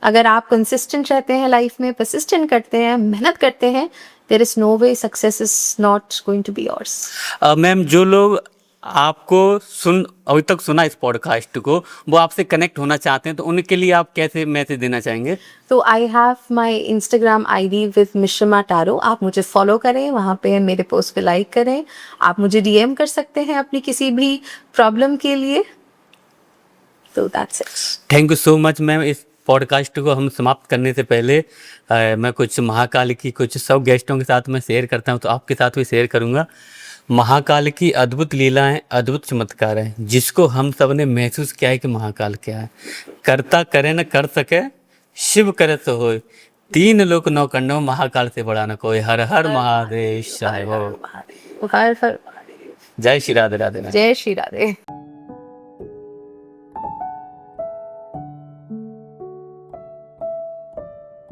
Speaker 2: अगर आप कंसिस्टेंट रहते हैं लाइफ में, परसिस्टेंट करते हैं, मेहनत करते हैं, there is no way success is not going to be yours.
Speaker 1: Ma'am जो लोग आपको अभी तक सुना इस पॉडकास्ट को, वो आपसे कनेक्ट होना चाहते हैं, तो उनके लिए आप कैसे मैसेज देना चाहेंगे?
Speaker 2: तो I have my Instagram ID with Mishrama tarot. आप मुझे फॉलो करें, वहाँ पे मेरे पोस्ट पे लाइक करें, आप मुझे DM कर सकते हैं अपनी किसी भी प्रॉब्लम के लिए। तो that's it.
Speaker 1: Thank you so much ma'am. इस पॉडकास्ट को हम समाप्त करने से पहले मैं कुछ महाकाल की कुछ सब गेस्टों के साथ मैं शेयर करता हूँ, तो आपके साथ भी शेयर करूँगा। महाकाल की अद्भुत लीलाएं, अद्भुत चमत्कार है, जिसको हम सब ने महसूस किया है कि महाकाल क्या है। करता करे न कर सके, शिव करे तो होय, तीन लोक नौ कंडों, महाकाल से बड़ा न कोई। हर हर महादेव।
Speaker 2: हर हर
Speaker 1: जय श्री राधे राधे।
Speaker 2: जय श्री राधे।